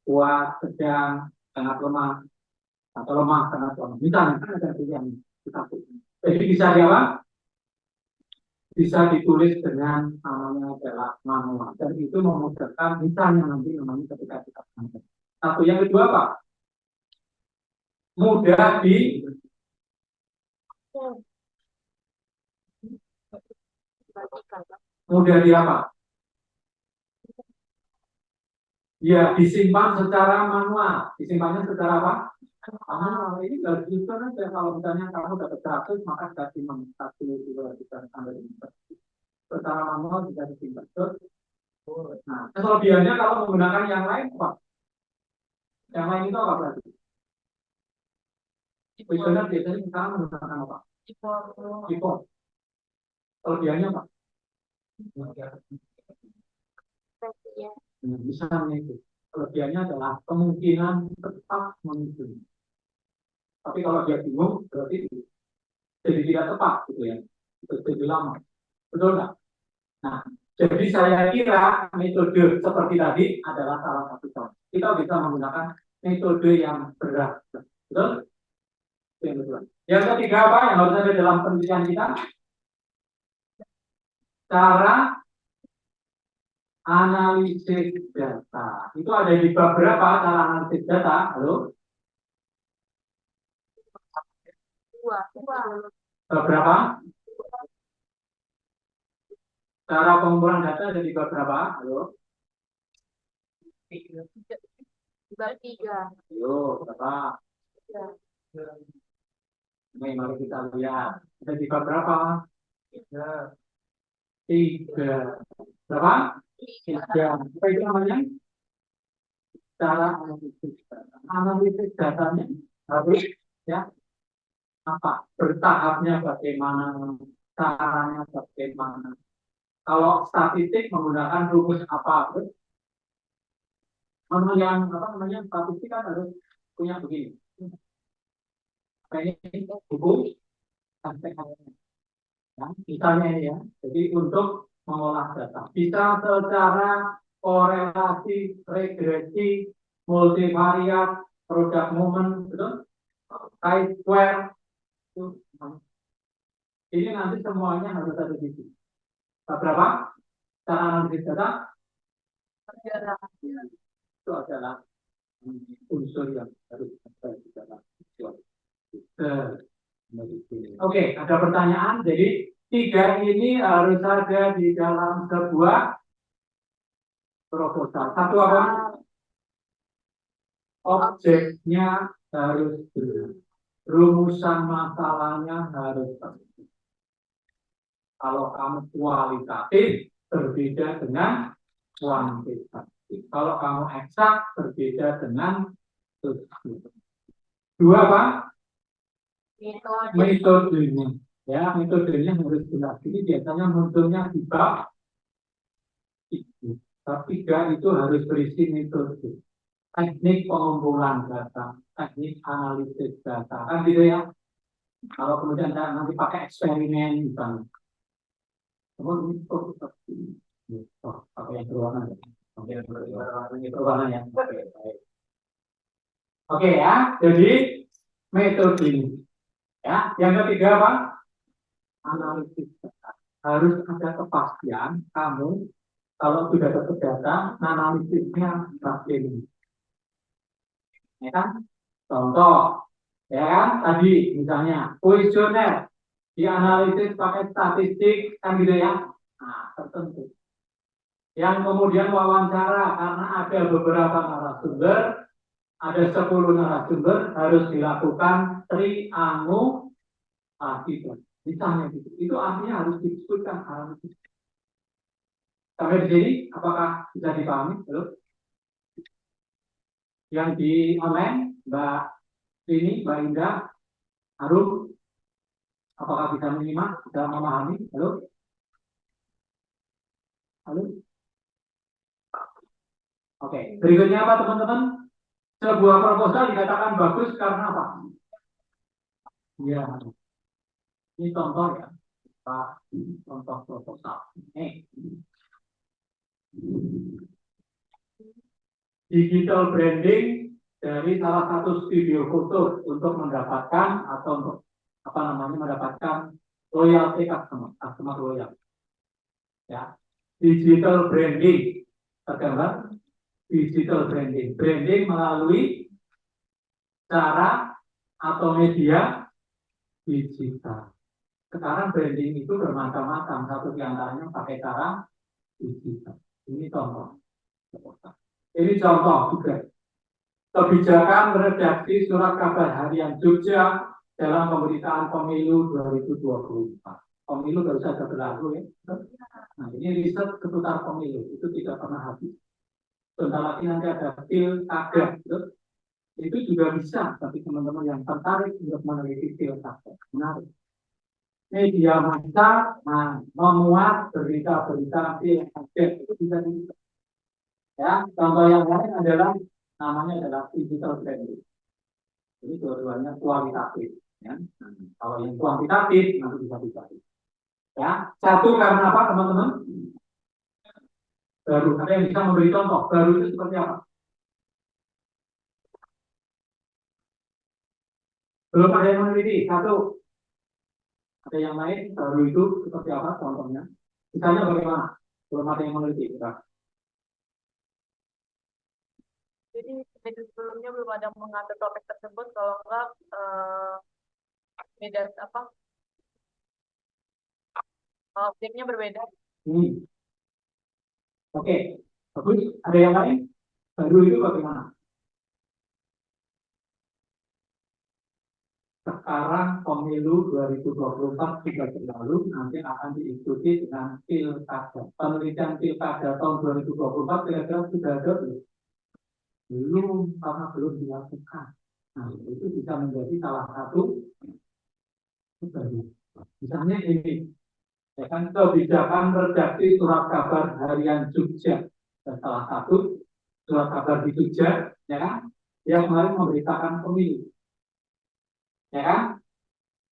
kuat, sedang, sangat lemah, atau lemah, sangat lemah. Misalnya kan ada pilihan satu. Jadi bisa jawab, bisa ditulis dengan namanya adalah manual. Dan itu memudahkan misalnya nanti namanya ketika kita mengajar. Satu, yang kedua apa? Mudah di apa? Ya, disimpan secara manual. Disimpannya secara apa? Ini nggak bisa aja. Kalau misalnya kamu dapat 100, maka kita simpan 1, 2, 3, sampai 5. Secara manual bisa disimpan. Nah, kelebihannya kalau menggunakan yang lain, apa? Yang lain itu apa berarti? Kuesioner biasanya sekarang menggunakan apa? Keyboard. Kelebihannya apa? Misalnya itu. Kelebihannya adalah kemungkinan tetap menghitung. Tapi kalau dia bingung, berarti jadi tidak tepat gitu ya. Itu jadi lama. Betul nggak? Nah, jadi saya kira metode seperti tadi adalah salah satu contoh. Kita bisa menggunakan metode yang berat. Betul? Yang ketiga apa yang harus ada dalam penelitian kita? Cara analisis data. Itu ada di bab berapa cara analisis data? Halo? Bab berapa? Cara pengumpulan data ada di bab berapa? Halo? Bab 3. Ayo, berapa? Ini mari kita lihat. Ada di bab berapa? 3. Berapa? 3. Apa itu namanya? Cara analisis data. Analisis datanya harus ya apa? Bertahapnya bagaimana? Caranya bagaimana? Kalau statistik menggunakan rumus apa? Yang apa namanya? Statistik kan harus punya begini. Ini buku ya, misalnya ini ya. Jadi untuk mengolah data bisa secara korelasi, regresi, multivariat, product moment, betul? Chi-square. Ini nanti semuanya harus ada di sini. Berapa? Cara analisis data? Itu adalah unsur yang harus ada di dalam. Oke, ada pertanyaan. Jadi 3 ini harus ada di dalam sebuah proposal. Satu apa? Objeknya harus benar. Rumusan masalahnya harus benar. Kalau kamu kualitatif berbeda dengan kuantitatif. Kalau kamu eksak berbeda dengan substantif. 2 apa? Metodenya. Ya, metodenya harus jelas. Ini biasanya munculnya di bab 3. Bab 3 itu harus berisi metode. Teknik pengumpulan data, teknik analisis data. Kan gitu ya. Kalau kemudian nanti pakai eksperimen misalnya. Kemudian pakai yang berwarna ya. Berwarna ya. Oke ya. Jadi metode ini. Ya, yang ketiga apa? Analisis data. Harus ada kepastian kamu kalau sudah dapat data, analisisnya bagaimana. Ya kan? Contoh, ya kan? Tadi misalnya kuesioner dianalisis pakai statistik kan gitu ya. Nah, tertentu. Yang kemudian wawancara karena ada beberapa narasumber, ada 10 narasumber harus dilakukan triangulasi. Misalnya gitu. Itu artinya harus disebutkan analisis. Sampai di sini, apakah bisa dipahami? Halo? Yang di online, Mbak Rini, Mbak Indah, Harum, apakah bisa menyimak, bisa memahami? Halo? Halo? Oke, berikutnya apa teman-teman? Sebuah proposal dikatakan bagus karena apa? Ya, ini contoh ya. Contoh proposal. Digital branding dari salah satu studio foto untuk mendapatkan atau untuk apa namanya mendapatkan loyalty customer loyal. Ya, digital branding tergambar digital branding melalui cara atau media digital. Sekarang branding itu bermacam-macam, satu di antaranya pakai cara digital. Ini contoh. Ini contoh juga. Kebijakan redaksi surat kabar harian Jogja dalam pemberitaan pemilu 2024. Pemilu baru saja berlalu ya. Nah, ini riset seputar pemilu itu tidak pernah habis. Sebentar lagi nanti ada pilkada itu juga bisa bagi teman-teman yang tertarik untuk meneliti pilkada. Menarik. Media massa memuat berita-berita pilkada itu bisa di ya. Contoh yang lain adalah namanya adalah digital branding. Jadi dua-duanya kualitatif. Ya. Kalau yang kuantitatif nanti bisa dicari. Ya, satu karena apa teman-teman? Baru. Ada yang bisa memberi contoh. Baru itu seperti apa? Belum ada yang meneliti. Satu. Ada yang lain? Baru itu seperti apa contohnya? Misalnya bagaimana? Belum ada yang meneliti. Kita. Jadi sebelumnya belum ada mengangkat topik tersebut, kalau enggak beda apa? Objeknya berbeda. Oke. Bagus. Ada yang lain? Baru itu bagaimana? Sekarang pemilu 2024 sudah berlalu, nanti akan diikuti dengan pilkada. Penelitian pilkada tahun 2024 kira-kira sudah ada belum, karena belum dilakukan. Nah, itu bisa menjadi salah satu baru. Misalnya ini, ya kan, kebijakan redaksi surat kabar harian Jogja. Dan salah satu surat kabar di Jogja, ya kan, yang kemarin memberitakan pemilu. Ya kan,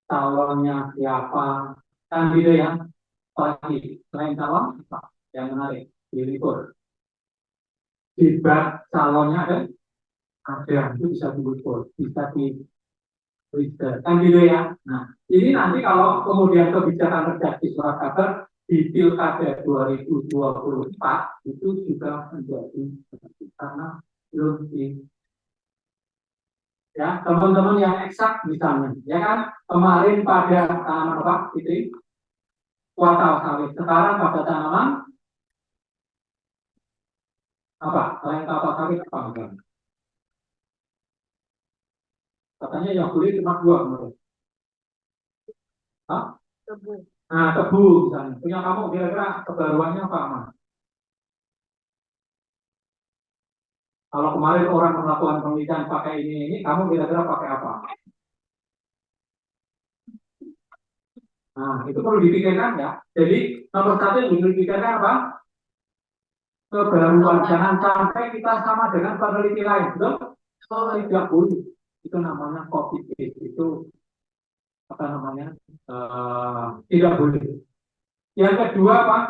calonnya siapa, kan gitu ya. Apalagi selain calon, apa yang menarik, diliput. Debat calonnya ada, itu bisa diliput, bisa di Twitter, kan gitu ya. Nah, ini nanti kalau kemudian kebijakan redaksi surat kabar di Pilkada 2024 itu juga menjadi karena belum di ya teman-teman yang eksak misalnya, ya kan kemarin pada tanaman apa itu kuartal sawit, sekarang pada tanaman apa? Selain kuartal sawit apa misalnya? Katanya yang boleh cuma 2 kemarin. Hah? Tebu. Nah, tebu misalnya. Punya kamu kira-kira kebaruannya apa, Mas? Kalau kemarin orang melakukan penelitian pakai ini, kamu kira-kira pakai apa? Nah, itu perlu dipikirkan ya. Jadi, nomor 1 yang dipikirkan apa? Kebaruan. Jangan sampai kita sama dengan peneliti lain. Betul? Tidak boleh. Itu namanya copy paste. Itu apa namanya? Tidak boleh. Yang kedua, Pak,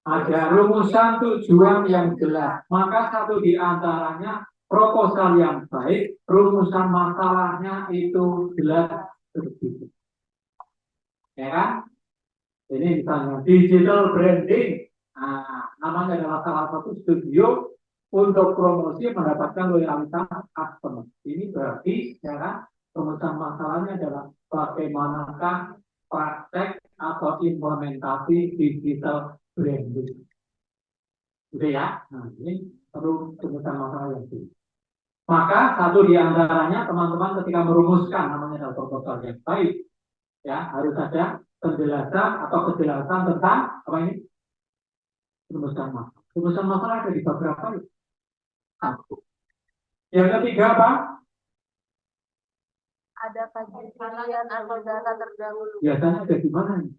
ada rumusan tujuan yang jelas. Maka satu di antaranya proposal yang baik, rumusan masalahnya itu jelas begitu. Ya kan? Ini misalnya digital branding. Nah, namanya adalah salah satu studio untuk promosi mendapatkan loyalitas customer. Ini berarti ya kan? Rumusan masalahnya adalah bagaimanakah praktek atau implementasi digital branding. Gitu ya. Nah, ini perlu rumusan masalah yang itu. Maka satu di antaranya teman-teman ketika merumuskan namanya adalah proposal yang baik, ya harus ada penjelasan atau kejelasan tentang apa ini rumusan masalah. Rumusan masalah ada di beberapa. Yang ketiga apa? Ada kajian atau data terdahulu. Biasanya ada di mana ini?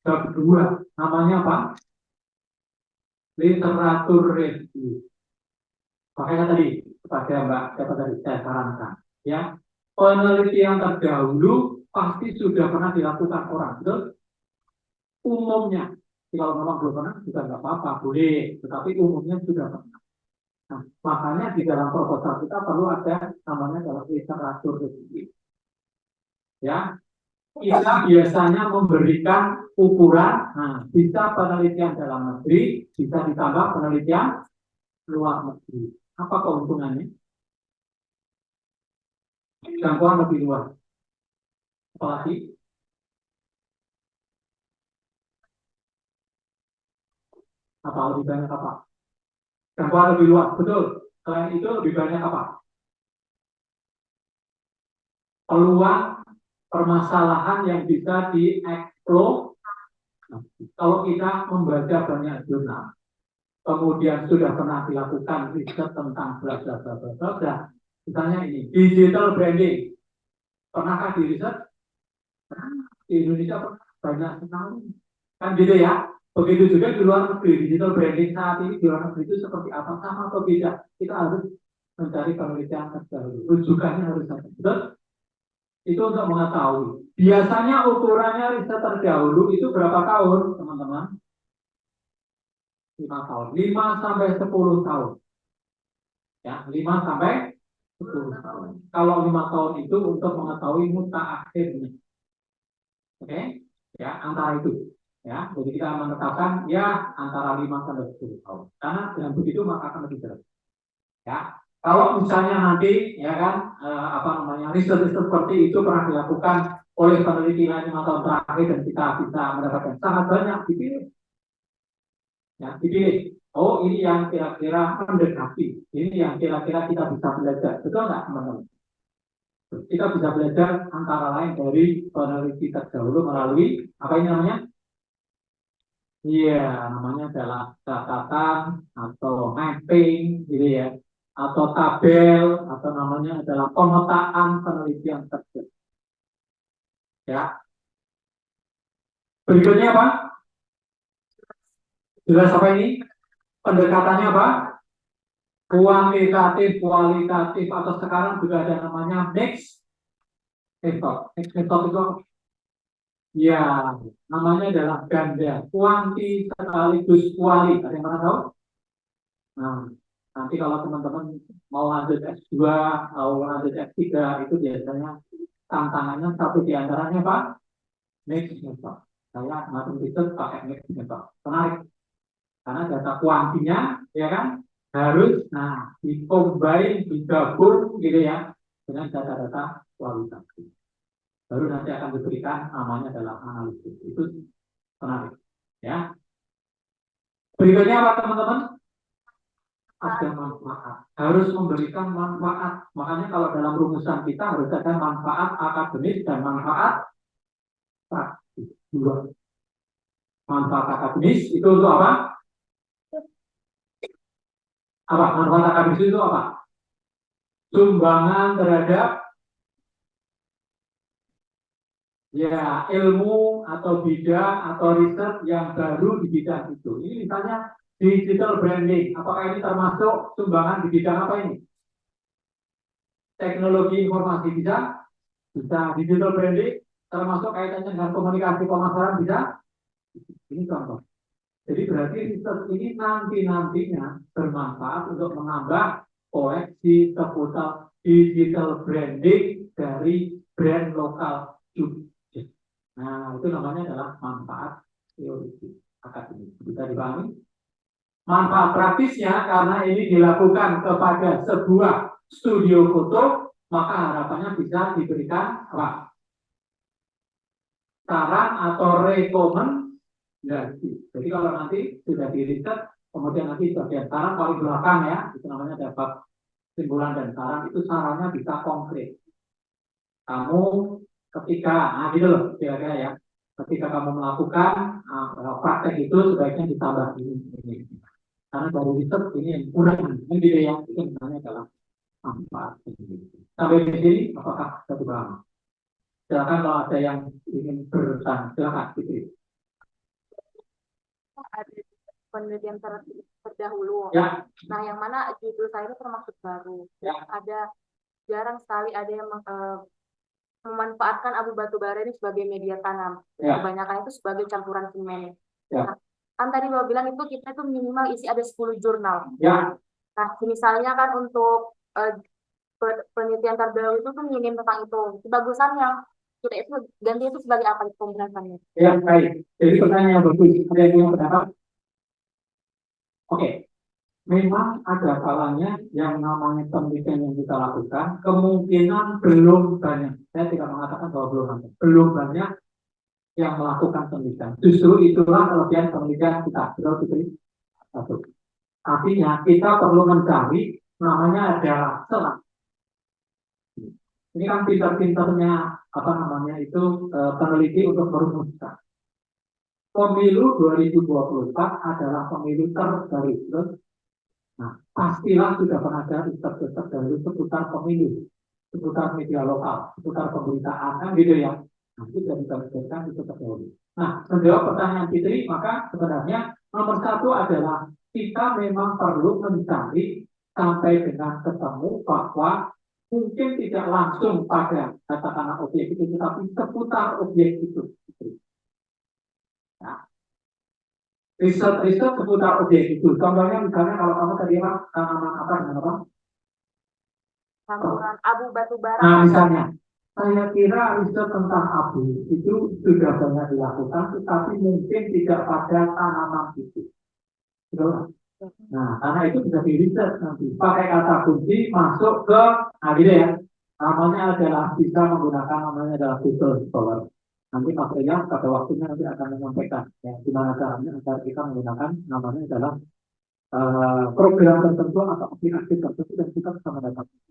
Bab 2. Namanya apa? Literatur review. Makanya tadi kepada Mbak siapa tadi saya sarankan, ya penelitian terdahulu pasti sudah pernah dilakukan orang, betul? Umumnya, kalau memang belum pernah juga nggak apa-apa, boleh, tetapi umumnya sudah pernah. Nah, makanya di dalam proposal kita perlu ada namanya dalam literatur review. Ya, kita biasanya memberikan ukuran, nah, bisa penelitian dalam negeri, bisa ditambah penelitian luar negeri. Apa keuntungannya? Jangkauan lebih luas. Apalagi? Apa lebih banyak apa? Jangkauan lebih luas, betul. Selain itu lebih banyak apa? Peluang permasalahan yang bisa dieksplor. Kalau kita membaca banyak jurnal, kemudian sudah pernah dilakukan riset tentang bla bla bla bla bla bla. Misalnya ini digital branding, pernahkah di riset? Di Indonesia banyak sekali, kan gitu ya. Begitu juga di luar negeri, digital branding saat ini di luar negeri itu seperti apa, sama atau beda? Kita harus mencari penelitian terdahulu, rujukannya harus ada. Betul? Itu untuk mengetahui. Biasanya ukurannya riset terdahulu itu berapa tahun, teman-teman? 5 tahun, 5 sampai 10 tahun. Ya, 5 sampai 10 tahun. Kalau 5 tahun itu untuk mengetahui mutaakhirnya. Oke? Ya, antara itu. Ya, jadi kita menetapkan ya antara 5 sampai 10 tahun. Karena dengan begitu maka akan lebih jelas. Ya. Kalau misalnya nanti ya kan riset-riset seperti itu pernah dilakukan oleh peneliti lain 5 tahun terakhir dan kita bisa mendapatkan sangat banyak, dipilih. Ya, dipilih. Oh, ini yang kira-kira mendekati. Ini yang kira-kira kita bisa belajar. Betul nggak, teman-teman? Kita bisa belajar antara lain dari peneliti terdahulu melalui apa ini namanya? Iya, namanya adalah catatan atau mapping, gitu ya, atau tabel, atau namanya adalah pemetaan penelitian tersebut. Ya. Berikutnya apa? Jelas apa ini? Pendekatannya apa? Kuantitatif, kualitatif, atau sekarang juga ada namanya mixed method. Mixed method itu ya, namanya adalah ganda, kuanti sekaligus kuali. Ada yang pernah tahu? Nah, nanti kalau teman-teman mau lanjut S2 atau lanjut S3 itu biasanya tantangannya satu di antaranya Pak, mixed method. Saya kemarin riset pakai mixed method. Menarik. Karena data kuantinya ya kan harus dicombine, digabung gitu ya dengan data-data kualitatif. Baru nanti akan diberikan namanya adalah analisis. Itu menarik. Ya. Berikutnya apa teman-teman? Ada manfaat. Harus memberikan manfaat. Makanya kalau dalam rumusan kita harus ada manfaat akademis dan manfaat praktis. Dua. Manfaat akademis itu untuk apa? Apa? Manfaat akademis itu apa? Sumbangan terhadap ya ilmu atau bidang atau riset yang baru di bidang itu. Ini misalnya digital branding. Apakah ini termasuk sumbangan di bidang apa ini? Teknologi informasi bisa? Bisa. Digital branding termasuk kaitannya dengan komunikasi pemasaran bisa? Ini contoh. Jadi berarti riset ini nantinya bermanfaat untuk menambah koleksi seputar digital branding dari brand lokal juga. Nah, itu namanya adalah manfaat teoretik akademik. Bisa dipahami? Manfaat praktisnya karena ini dilakukan kepada sebuah studio foto, maka harapannya bisa diberikan apa? Saran atau rekomendasi. Jadi kalau nanti sudah diriset, kemudian nanti bagian saran paling belakang ya, itu namanya dapat kesimpulan dan saran, itu sarannya bisa konkret. Kamu ketika, gitu loh, kira-kira ya, ketika kamu melakukan praktek itu sebaiknya ditambah ini. Karena dari riset ini yang kurang, gitu ya, itu misalnya adalah manfaat. Sampai di sini, apakah sudah dipahami? Silakan kalau ada yang ingin bertanya, silakan. Gitu. Ada penelitian terdahulu. Ya. Nah, yang mana judul saya itu termasuk baru. Ya. Ada jarang sekali ada yang memanfaatkan abu batu bara ini sebagai media tanam. Ya. Kebanyakan itu sebagai campuran semen. Ya. Nah, kan tadi Bapak bilang itu kita itu minimal isi ada 10 jurnal. Ya. Nah, misalnya kan untuk penelitian terdahulu itu tuh minim tentang itu. Kebagusannya kita itu ganti itu sebagai apa pembahasannya? Ya, baik. Jadi pertanyaan yang bagus. Ada yang punya pendapat? Oke. Memang ada kalanya yang namanya penelitian yang kita lakukan kemungkinan belum banyak. Saya tidak mengatakan bahwa belum banyak. Belum banyak yang melakukan penelitian. Justru itulah kelebihan penelitian kita. Betul. Satu. Artinya kita perlu mencari namanya adalah celah. Ini kan pintar-pintarnya apa namanya itu peneliti untuk merumuskan. Pemilu 2024 adalah pemilu terbaru. Nah, pastilah sudah pernah ada riset-riset dari seputar pemilu, seputar media lokal, seputar pemberitaan, kan gitu ya. Nah, itu sudah kita bicarakan itu terdahulu. Nah, menjawab pertanyaan Fitri, maka sebenarnya nomor satu adalah kita memang perlu mencari sampai dengan ketemu bahwa mungkin tidak langsung pada katakanlah objek itu, tetapi seputar objek itu. Nah, riset-riset seputar objek itu. Contohnya misalnya kalau kamu tadi apa, tanaman apa dengan apa? Campuran abu batu bara. Nah, misalnya, saya kira riset tentang abu itu sudah banyak dilakukan, tetapi mungkin tidak pada tanaman itu. Betul? Nah, karena itu bisa diriset nanti. Pakai kata kunci masuk ke, nah gitu ya. Namanya adalah bisa menggunakan namanya adalah Google Scholar. Nanti Mas Raya pada waktunya nanti akan menyampaikan ya, gimana caranya agar kita menggunakan namanya adalah program tertentu atau aplikasi tertentu dan kita bisa mendapatkan.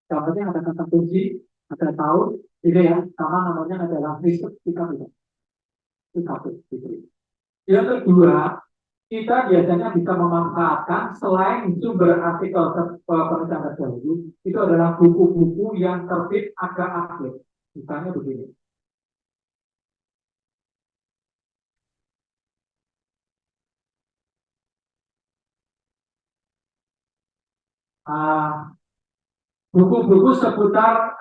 Contohnya ada kata kunci, ada tahun, gitu ya, sama namanya adalah riset kita bisa. Itu satu. Gitu. Yang kedua, kita biasanya bisa memanfaatkan selain sumber artikel penelitian terdahulu, itu adalah buku-buku yang terbit agak akhir. Misalnya begini. Buku-buku seputar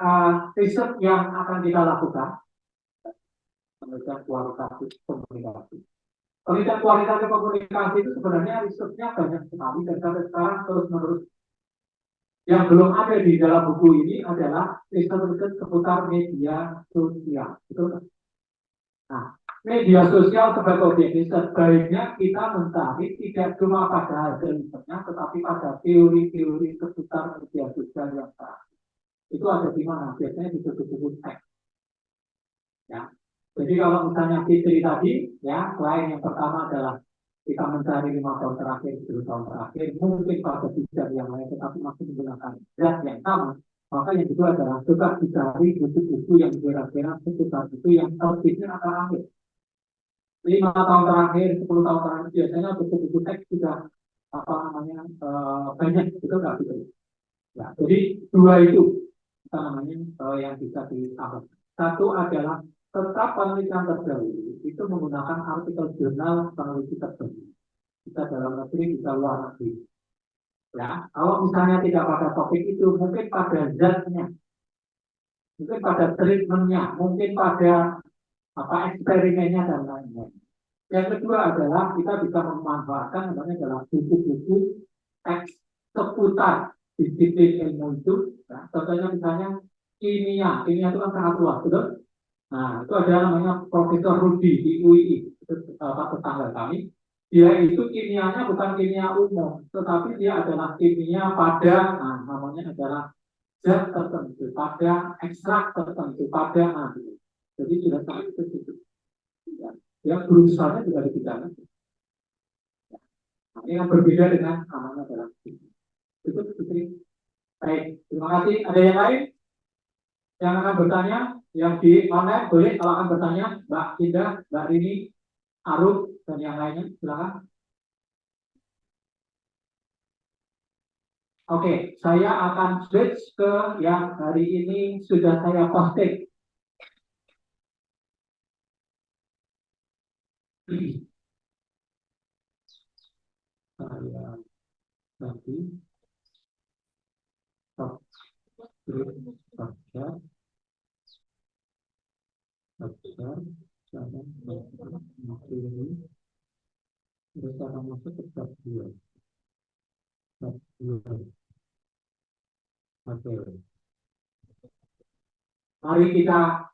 riset yang akan kita lakukan, penelitian kualitatif komunikasi. Penelitian kualitatif komunikasi itu sebenarnya risetnya banyak sekali dan sampai sekarang terus-menerus. Yang belum ada di dalam buku ini adalah riset-riset seputar media sosial. Betul? Nah, media sosial sebagai objek riset baiknya kita mencari tidak cuma pada hasil risetnya, tetapi pada teori-teori seputar media sosial yang terakhir. Itu ada di mana? Biasanya di buku-buku teks. Ya. Jadi kalau misalnya Fitri tadi, ya, selain yang pertama adalah kita mencari 5 tahun terakhir, 10 tahun terakhir, mungkin pada bidang yang lain, tetapi masih menggunakan zat yang sama. Maka yang kedua adalah coba dicari buku-buku yang kira-kira seputar itu yang terbitnya akan akhir. 5 tahun terakhir, 10 tahun terakhir, biasanya buku-buku teks sudah apa namanya banyak, itu nggak gitu. Ya, jadi dua itu apa namanya yang bisa ditambah. Satu adalah tetap penelitian terdahulu itu menggunakan artikel jurnal peneliti terdahulu. Bisa dalam negeri, bisa luar negeri. Ya, kalau misalnya tidak pada topik itu, mungkin pada zatnya, mungkin pada treatmentnya, mungkin pada apa eksperimennya dan lain-lain. Yang kedua adalah kita bisa memanfaatkan namanya adalah buku-buku teks seputar disiplin ilmu itu. Ya. Contohnya misalnya kimia itu kan sangat luas, betul? Nah, itu ada namanya Profesor Rudi di UII, itu tetangga kami. Dia itu kimianya bukan kimia umum, tetapi dia adalah kimia pada, nah, namanya adalah zat tertentu, pada ekstrak tertentu, pada, nah, jadi sudah sangat spesifik. Ya, dia berusaha juga di bidang. Nah, ini yang berbeda dengan namanya adalah itu Putri. Baik, terima kasih. Ada yang lain yang akan bertanya? Yang di online boleh kalau akan bertanya, Mbak Indah, Mbak Rini, Aruf, dan yang lainnya, silakan. Oke, saya akan switch ke yang hari ini sudah saya posting. Saya nanti baca, jangan ini terus akan masuk ke tab 2. Oke. Mari kita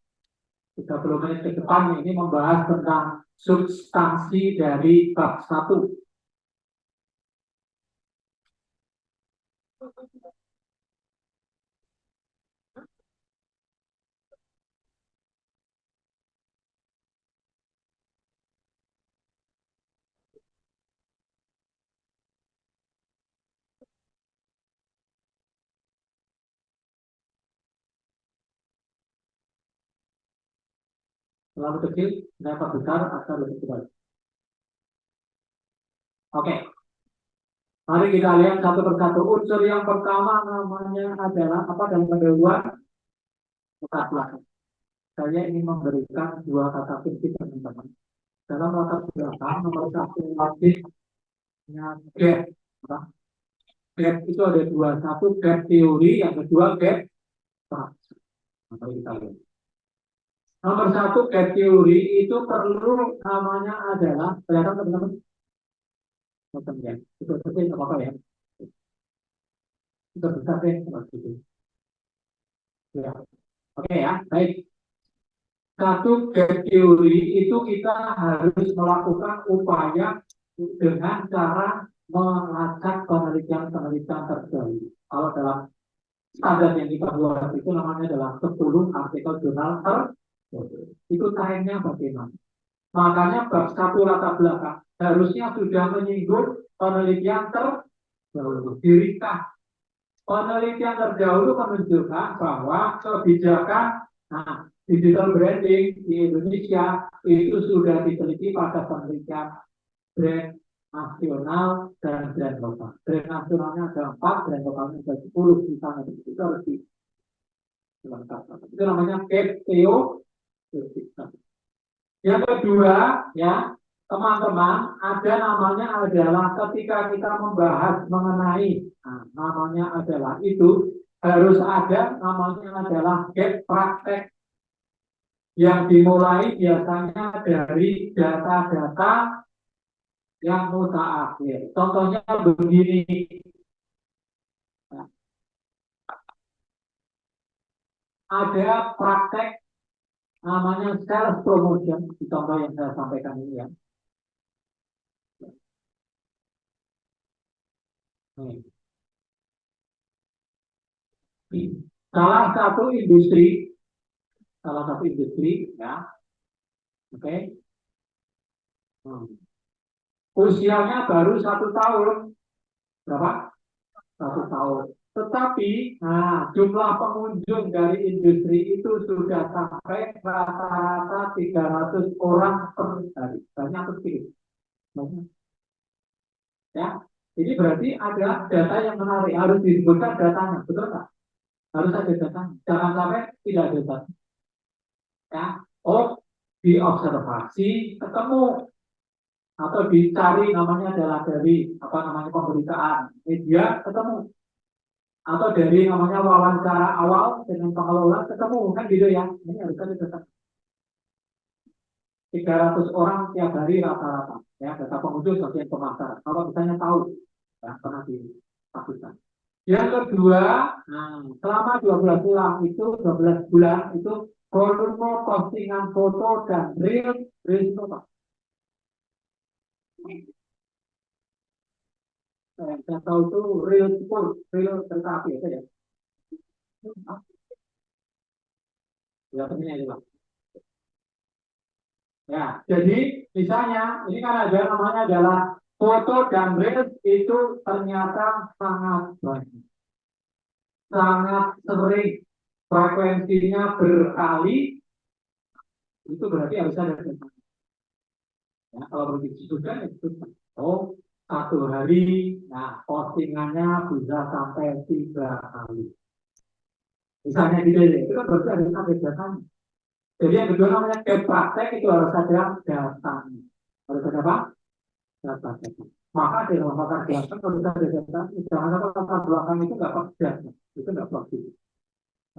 30 menit ke depan ini membahas tentang substansi dari bab 1. Terlalu kecil, dapat besar atau lebih besar. Oke, mari kita lihat satu persatu. Unsur yang pertama namanya adalah apa dalam tabel 2? Latar belakang. Saya ingin memberikan dua kata kunci teman-teman. Dalam latar belakang nomor satu wajibnya gap. Gap itu ada dua, satu gap teori, yang kedua gap praksi. Mari kita lihat. Nomor satu gap teori itu perlu namanya adalah kelihatan teman-teman. Ya, itu saja nggak apa-apa ya. Itu besar deh, gitu. Ya, oke ya, baik. Satu gap teori itu kita harus melakukan upaya dengan cara melacak penelitian-penelitian terdahulu. Kalau dalam standar yang kita buat itu namanya adalah 10 artikel jurnal terdahulu. Itu timenya bagaimana? Makanya bab satu latar belakang harusnya sudah menyinggung penelitian terdahulu. Dirikah penelitian terdahulu menunjukkan bahwa kebijakan digital branding di Indonesia itu sudah diteliti pada penelitian brand nasional dan brand lokal. Brand nasionalnya ada 4, brand lokalnya ada 10 misalnya. Itu harus dilengkapkan. Itu namanya gap teori. Yang kedua, ya teman-teman, ada namanya adalah ketika kita membahas mengenai namanya adalah itu harus ada namanya adalah gap praktek yang dimulai biasanya dari data-data yang mutaakhir. Contohnya begini. Ada praktek namanya self promotion, di contoh yang saya sampaikan ini ya. Salah satu industri ya, oke. Usianya baru 1 tahun, berapa? 1 tahun. Tetapi, jumlah pengunjung dari industri itu sudah sampai rata-rata 300 orang per hari. Banyak atau sedikit? Ya, ini berarti ada data yang menarik. Harus disebutkan datanya, betul nggak? Harus ada datanya. Jangan sampai tidak ada data. Ya, diobservasi ketemu atau dicari namanya adalah dari pemberitaan media ketemu atau dari namanya wawancara awal dengan pengelola ketemu kan gitu ya. Ini harus ada data 300 orang tiap hari rata-rata ya, data pengunjung bagian pemasaran kalau misalnya tahu ya, pernah dilakukan. Yang kedua, selama 12 bulan itu volume postingan foto dan reels itu apa? Saya tahu itu real kereta api ya. Ya, ini Bang. Ya, jadi misalnya ini kan ada namanya adalah foto dan reels itu ternyata sangat banyak, sangat sering, frekuensinya berkali, itu berarti harus ada. Ya, kalau begitu sudah itu satu hari, postingannya bisa sampai 3 kali. Misalnya gitu ya, itu kan berarti ada datanya. Jadi yang kedua namanya gap praktek itu harus ada datanya. Harus ada apa? Datanya. Maka di dalam latar belakang kalau kita ada data, jangan sampai latar belakang itu nggak pakai itu nggak pakai.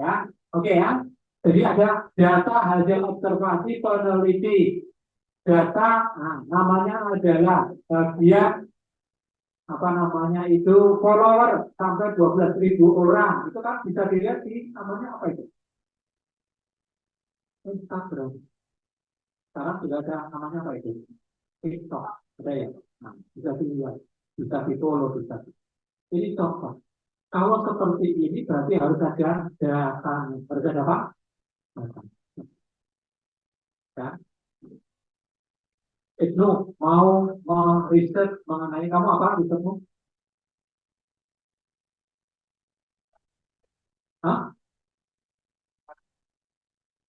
Ya, oke ya. Jadi ada data hasil observasi peneliti. Data, namanya adalah bagian itu follower sampai 12.000 orang. Itu kan bisa dilihat di namanya apa itu? Instagram. Sekarang sudah ada namanya apa itu? TikTok. Ada ya? Bisa dilihat. Bisa di-follow. Bisa. Ini contoh. Kalau seperti ini berarti harus ada data. Harus ada apa? Data. Ya. Ibnu mau riset mengenai kamu apa risetmu?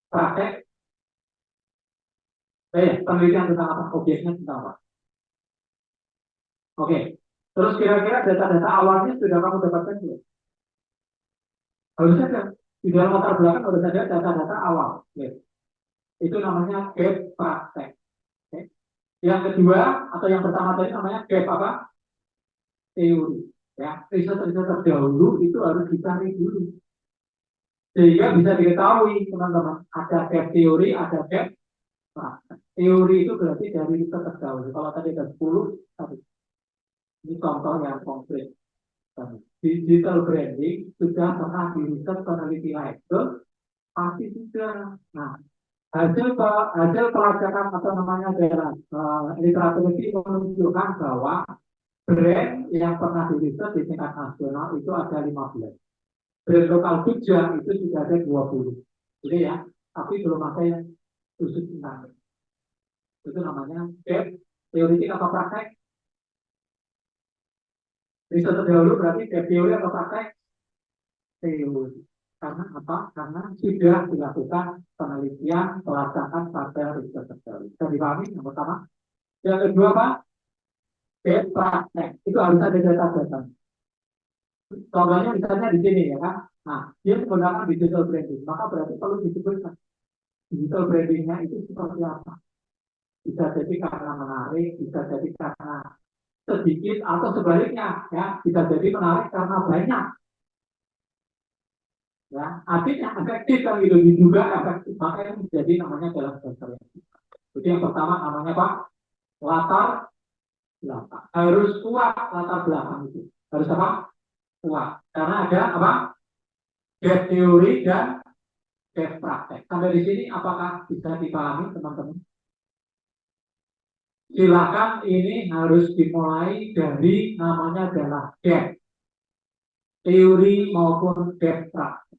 Praktek Penelitian tentang apa? Objeknya tentang apa? Oke. Terus kira-kira data-data awalnya sudah kamu dapatkan belum? Harus ada. Di dalam latar belakang harus ada data-data awal. Oke. Itu namanya gap praktek. Oke. Yang kedua atau yang pertama tadi namanya gap apa? Teori. Ya, riset-riset terdahulu itu harus dicari dulu. Sehingga bisa diketahui teman-teman, ada gap teori, ada gap praktek. Teori itu berarti dari riset terdahulu. Kalau tadi ada 10, tadi. Ini contoh yang konkret. Digital branding sudah pernah diriset peneliti lain, pasti sudah. Nah, hasil pelajaran atau namanya adalah literatur ini menunjukkan bahwa brand yang pernah diriset di tingkat nasional itu ada 15. Brand lokal Jogja itu sudah ada 20. Jadi ya, tapi belum ada yang khusus tentang itu namanya gap teoretik atau praktek. Riset terdahulu berarti gap teori atau praktek teori. Karena apa? Karena sudah dilakukan penelitian pelacakan pada riset terdahulu. Bisa dipahami yang pertama. Yang kedua apa? Gap praktek. Itu harus ada data-data. Contohnya misalnya di sini ya kan. Nah, dia menggunakan digital branding. Maka berarti perlu disebutkan digital brandingnya itu seperti apa? Bisa jadi karena menarik, bisa jadi karena sedikit atau sebaliknya ya, bisa jadi menarik karena banyak. Ya, artinya efektif kan gitu juga efektif, maka itu menjadi namanya dalam dasar. Jadi yang pertama namanya apa? Latar belakang. Harus kuat latar belakang itu. Harus apa? Kuat. Karena ada apa? Gap teori dan gap praktek. Sampai di sini apakah bisa dipahami teman-teman? Silakan, ini harus dimulai dari namanya adalah gap teori maupun gap praktek.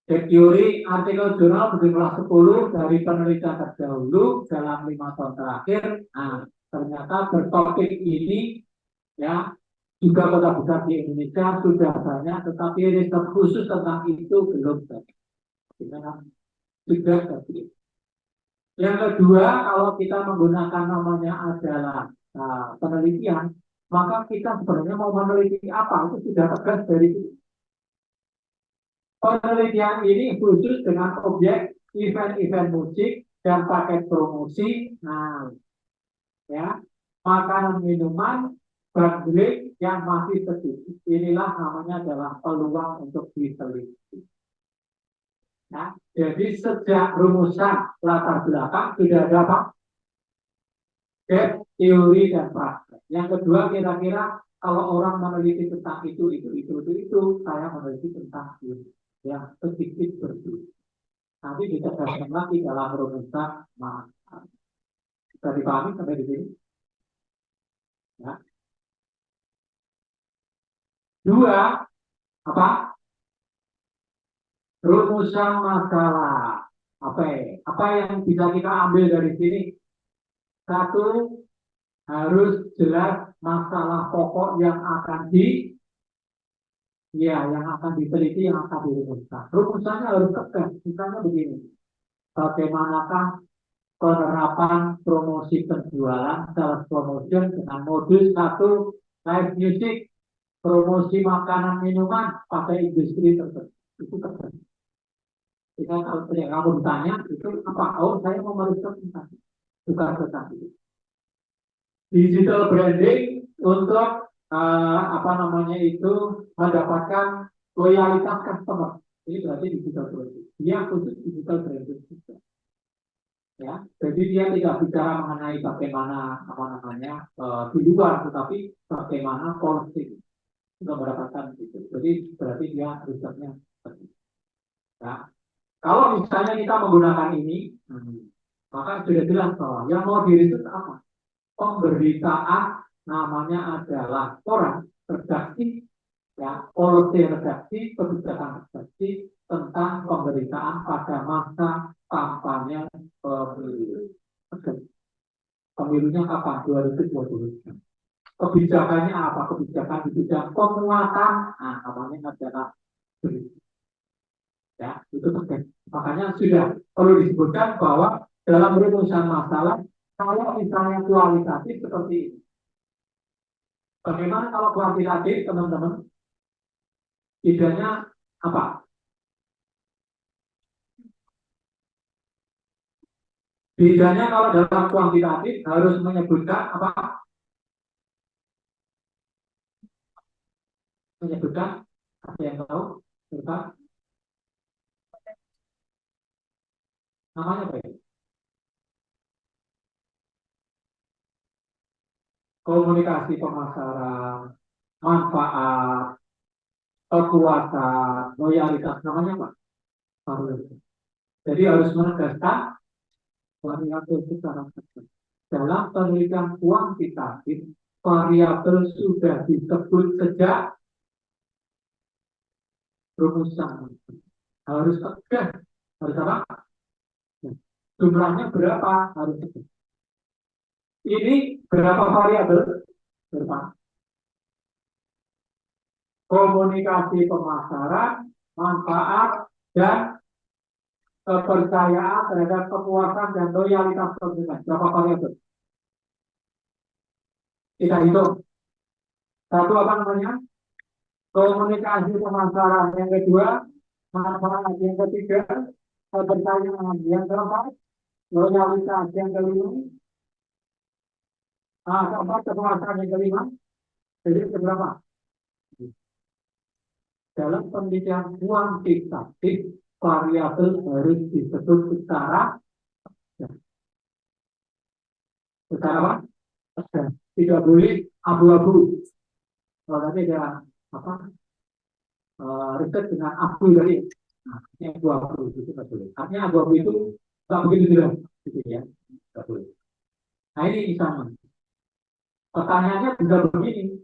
Gap teori artikel jurnal berjumlah 10 dari penelitian terdahulu dalam 5 tahun terakhir. Nah, ternyata bertopik ini ya juga kota besar di Indonesia sudah banyak, tetapi riset khusus tentang itu belum banyak. Sudah terjadi. Yang kedua, kalau kita menggunakan namanya adalah penelitian, maka kita sebenarnya mau meneliti apa? Itu sudah tegas dari itu. Penelitian ini khusus dengan objek event-event musik dan paket promosi. Nah, ya, makanan minuman bundling yang masih sedikit. Inilah namanya adalah peluang untuk diteliti. Nah, jadi sejak rumusan latar belakang sudah ada apa? Gap teori dan praktek. Yang kedua, kira-kira kalau orang meneliti tentang itu, saya meneliti tentang itu yang sedikit berbeda. Nanti ditegaskan lagi dalam rumusan makna. Bisa dipahami sampai di sini? Ya. Dua, apa? Rumusan masalah. Apa yang bisa kita ambil dari sini? Satu, harus jelas masalah pokok yang akan diteliti, yang akan dirumuskan. Rumusannya harus tegas. Misalnya begini, bagaimanakah penerapan promosi penjualan sales promotion dengan modus 1 live music, promosi makanan minuman pada industri tertentu. Itu tegas. Jika kalau kamu ditanya itu apa? Oh, saya mau meriset tentang bukan tentang itu. Digital branding untuk mendapatkan loyalitas customer. Ini berarti digital branding. Dia khusus digital branding juga. Ya, jadi dia tidak bicara mengenai bagaimana di luar, tetapi bagaimana policy untuk mendapatkan itu. Jadi berarti dia risetnya seperti itu. Ya. Kalau misalnya kita menggunakan ini, maka sudah jelas bahwa yang mau diriset apa? Pemberitaan namanya adalah koran redaksi, ya, policy redaksi, kebijakan redaksi tentang pemberitaan pada masa kampanye pemilu. Pemilunya kapan? 2020. Kebijakannya apa? Kebijakan di bidang penguatan, namanya adalah berita. Ya, itu penting. Makanya sudah perlu disebutkan bahwa dalam rumusan masalah, kalau misalnya kualitatif seperti ini. Bagaimana kalau kuantitatif, teman-teman? Idenya apa? Bedanya kalau dalam kuantitatif harus menyebutkan apa? Menyebutkan, ada yang tahu? Tentang namanya apa ya? Komunikasi pemasaran, manfaat, kekuatan, loyalitas, namanya apa? Variabel. Jadi harus menegaskan variabel secara tegas. Dalam penelitian kuantitatif, variabel sudah disebut sejak rumusan. Harus tegas. Harus apa? Jumlahnya berapa? Harus tegas. Ini berapa variabel? Berapa? Komunikasi pemasaran, manfaat, dan kepercayaan terhadap kepuasan dan loyalitas konsumen. Berapa variabel? Kita hitung. Satu apa namanya? Komunikasi pemasaran. Yang kedua, manfaat. Yang ketiga, kepercayaan. Yang keempat, loyalitas. Yang kelima, keempat, kepuasan. Yang kelima. Jadi berapa? Dalam penelitian kuantitatif, variabel harus disebut secara apa? Tidak boleh abu-abu. Kalau tadi ada apa? Riset dengan abu tadi. Nah, ini abu-abu itu tidak boleh. Artinya abu-abu itu tidak begitu jelas, gitu ya. Tidak boleh. Nah ini sama. Pertanyaannya bisa begini.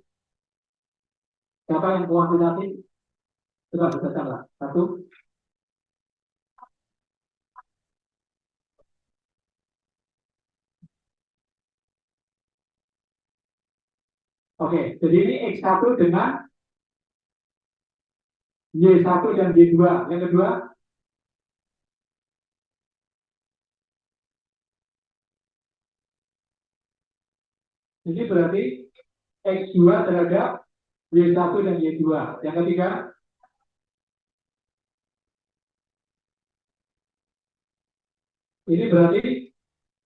Siapa yang kuantitatif? Coba bedakan lah. Satu. Oke, jadi ini X1 dengan Y1 dan Y2. Yang kedua, ini berarti X2 terhadap Y1 dan Y2. Yang ketiga, ini berarti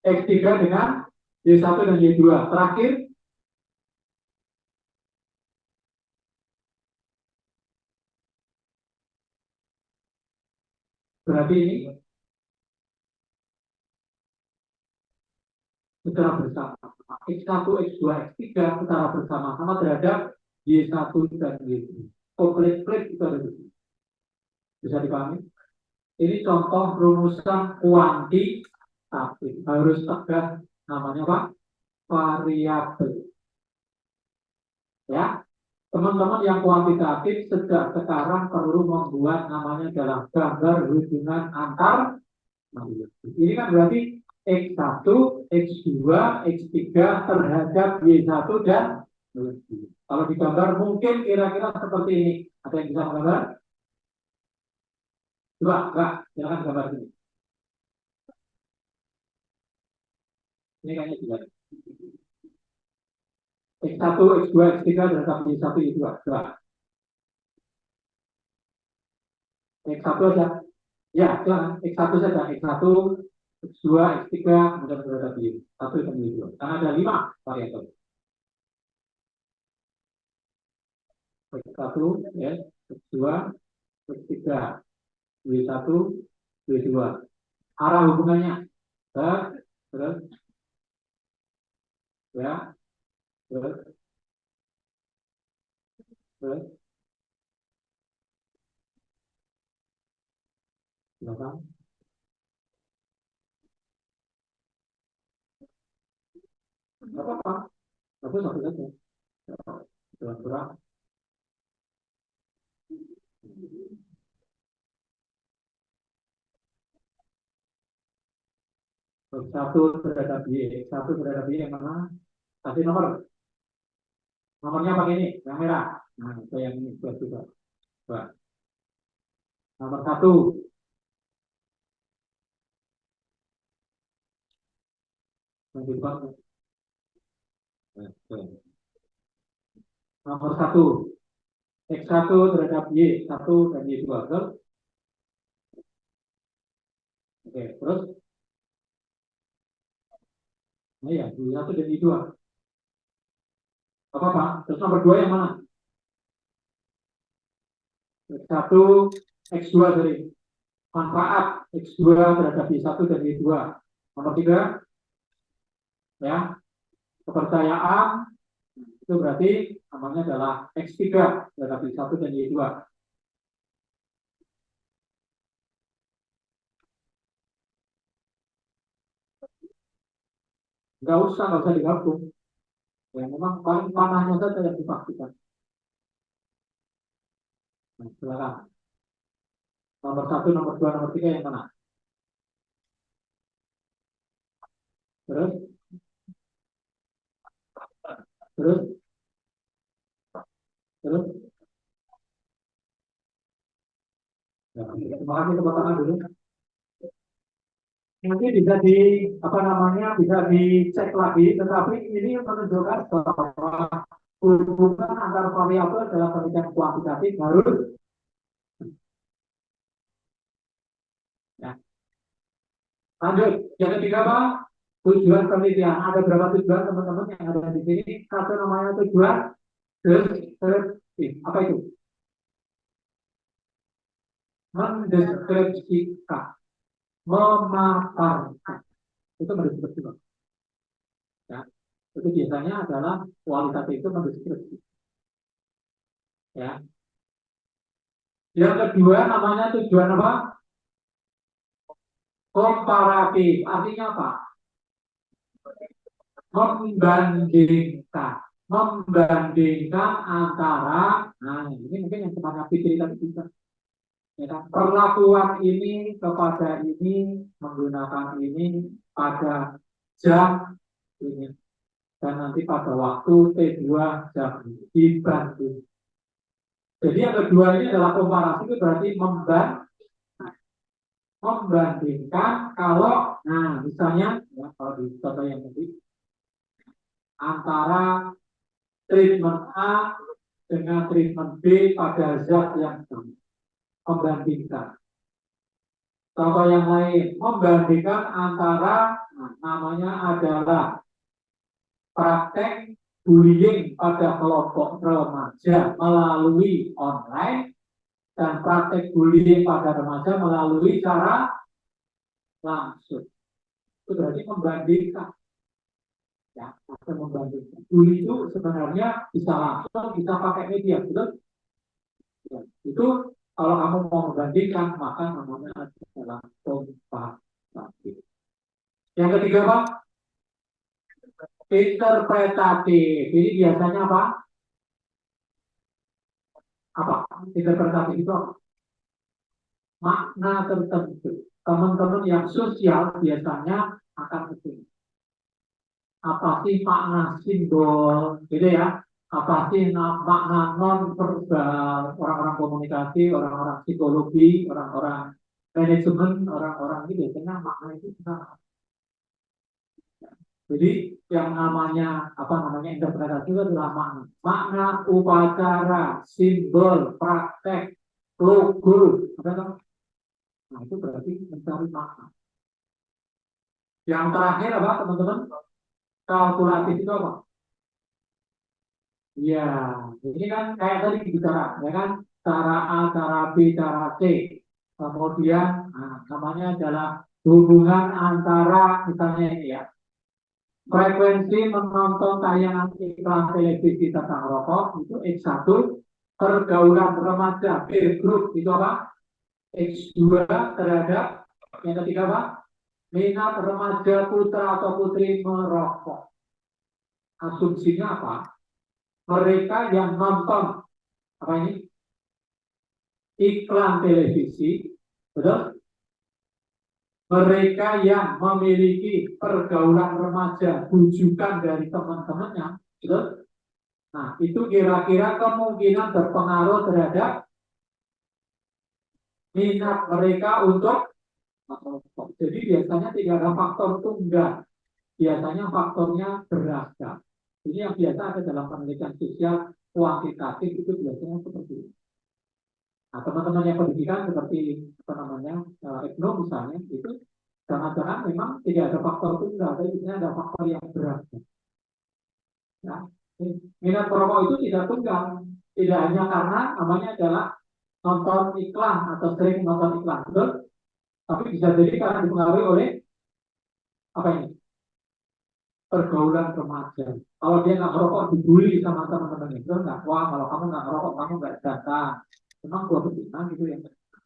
X3 dengan Y1 dan Y2. Terakhir, berarti ini secara bersama. X1, X2, X3 secara bersama-sama terhadap Y1 dan Y2. Komplit itu ada di sini. Bisa dipahami? Ini contoh rumusan kuantitatif. Harus tegas, namanya apa? Variabel. Ya, teman-teman yang kuantitatif sejak sekarang perlu membuat namanya adalah gambar hubungan antar variabel. Ini kan berarti X1, X2, X3 terhadap Y1 dan Y2. Kalau digambar mungkin kira-kira seperti ini. Ada yang bisa menggambar? Coba, enggak, silakan gambar ini. Ini kayaknya juga. X1, X2, X3 terhadap Y1, Y2. Coba. X1 saja. Ya, silakan. X1 saja. X1, X2, X3, kemudian terhadap Y1 dan Y2. Karena ada 5 variabel. X1, ya, X2, X3, Y1, Y2. Arah hubungannya. Terus, ya, terus, silakan. Tidak apa-apa. Bagus, satu saja. Kurang-kurang. X1 terhadap Y, X1 terhadap Y yang mana? Kasih nomor. Nomornya pakai ini, yang merah. Nah, itu yang ini buat juga. Coba. Nomor 1. Yang di depan. Oke. Nomor 1. X1 terhadap Y1 dan Y2. Betul? Oke, terus? Nah ya, Y1 dan Y2. Apa-apa? Terus nomor 2 yang mana? X1, X2 dari manfaat X2 terhadap Y1 dan Y2. Nomor 3, ya, kepercayaan, itu berarti namanya adalah X3 terhadap Y1 dan Y2. Nggak usah digabung. Ya, memang paling panahnya saja yang dipastikan. Nah, silakan. Nomor 1, nomor 2, nomor 3 yang mana? Terus? Terus? Terus? Ya, terima kasih tepuk tangan dulu. Nanti bisa bisa dicek lagi, tetapi ini menunjukkan bahwa hubungan antar variabel dalam penelitian kuantitatif harus ya. Lanjut, yang ketiga apa? Tujuan penelitian. Ada berapa tujuan teman-teman yang ada di sini? Satu namanya tujuan deskriptif. Apa itu? Mendeskripsikan, memaparkan. Itu mendeskripsikan. Ya, itu biasanya adalah kualitatif itu mendeskripsi. Ya. Yang kedua namanya tujuan apa? Komparatif. Artinya apa? Membandingkan antara, nah ini mungkin yang semuanya pikir tadi bisa. Ya kan? Perlakuan ini kepada ini menggunakan ini pada jam ini dan nanti pada waktu T2 jam dibanding. Jadi yang kedua ini adalah komparasi, itu berarti membandingkan kalau, nah misalnya ya, kalau di contoh yang tadi antara treatment A dengan treatment B pada zat yang sama, membandingkan. Contoh yang lain, membandingkan antara, nah, namanya adalah praktek bullying pada kelompok remaja melalui online dan praktek bullying pada remaja melalui cara langsung. Itu berarti membandingkan. Ya, akan membandingkan. Bully itu sebenarnya bisa langsung, bisa pakai media, betul? Ya, itu kalau kamu mau membandingkan, maka namanya adalah komparatif. Yang ketiga apa? Interpretatif. Ini biasanya apa? Apa? Interpretatif itu apa? Makna tertentu. Teman-teman yang sosial biasanya akan kesini. Apa sih makna simbol, gitu ya? Apa sih makna non-verbal, orang-orang komunikasi, orang-orang psikologi, orang-orang manajemen, orang-orang ini biasanya makna itu benar. Jadi yang namanya interpretasi itu adalah makna upacara, simbol, praktek, logo, nah itu berarti mencari makna. Yang terakhir apa teman-teman? Kalkulatif itu apa? Ya, ini kan kayak tadi bicara, ya kan? Cara A, cara B, cara C. Kemudian, namanya adalah hubungan antara, misalnya ini ya, frekuensi menonton tayangan iklan televisi tentang rokok itu X1, pergaulan remaja peer group itu apa? X2 terhadap yang ketiga apa? Minat remaja putra atau putri merokok. Asumsinya apa? Mereka yang nonton apa ini? Iklan televisi, betul? Mereka yang memiliki pergaulan remaja, bujukan dari teman-temannya, betul? Nah, itu kira-kira kemungkinan berpengaruh terhadap minat mereka untuk merokok. Jadi biasanya tidak ada faktor tunggal. biasanya faktornya beragam. Ini yang biasa ada dalam penelitian sosial kuantitatif itu biasanya seperti ini. Nah, teman-teman yang pendidikan seperti apa namanya Ekno misalnya itu jangan-jangan memang tidak ada faktor tunggal, tapi biasanya ada faktor yang beragam. Ya. Minat perokok itu tidak tunggal, tidak hanya karena namanya adalah nonton iklan atau sering nonton iklan, betul? Tapi bisa jadi karena dipengaruhi oleh apa ini? Pergaulan remaja. Kalau dia nggak merokok dibully sama teman-teman itu nggak, wah kalau kamu nggak merokok kamu nggak datang. Memang gua betina gitu ya,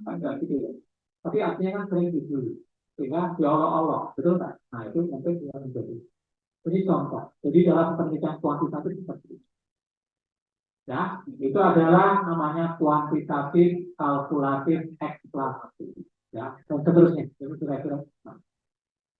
enggak gitu ya. Tapi artinya kan sering dibully, sehingga ya Allah, betul nggak? Nah itu mungkin bisa menjadi. Ini contoh. Jadi dalam penelitian kuantitatif seperti itu. Ya, itu adalah namanya kuantitatif, kalkulatif, eksploratif. Ya, dan seterusnya. Jadi kira-kira.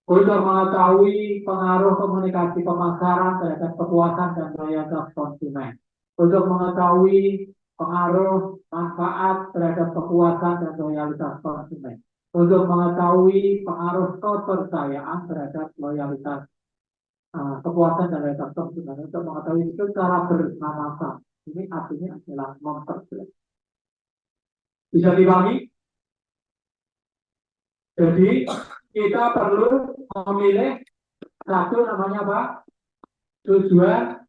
Untuk mengetahui pengaruh komunikasi pemasaran terhadap kepuasan dan loyalitas konsumen. Untuk mengetahui pengaruh manfaat terhadap kepuasan dan loyalitas konsumen. Untuk mengetahui pengaruh kepercayaan terhadap loyalitas kepuasan dan loyalitas konsumen. Untuk mengetahui itu secara bersama-sama. Ini artinya adalah memperjelas. Bisa dipahami? Jadi kita perlu memilih satu namanya apa? Tujuan.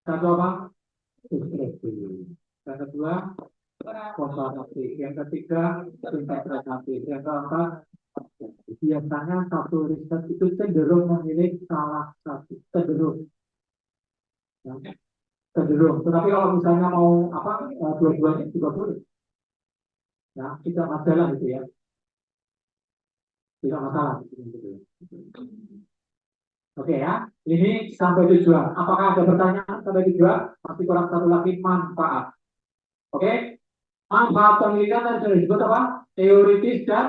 Satu apa? Deskripsi. Yang kedua, komparatif. Yang ketiga, interpretatif. Yang keempat, biasanya satu riset itu cenderung memilih salah satu. Cenderung. Ya. Cenderung. Tetapi kalau misalnya mau apa, dua-duanya juga boleh. Ya, tidak masalah gitu ya. Tidak masalah. Oke ya, ini sampai tujuan. Apakah ada pertanyaan sampai tujuan? Masih kurang satu lagi, manfaat. Oke, manfaat penelitian tadi sudah disebut apa? Teoritis dan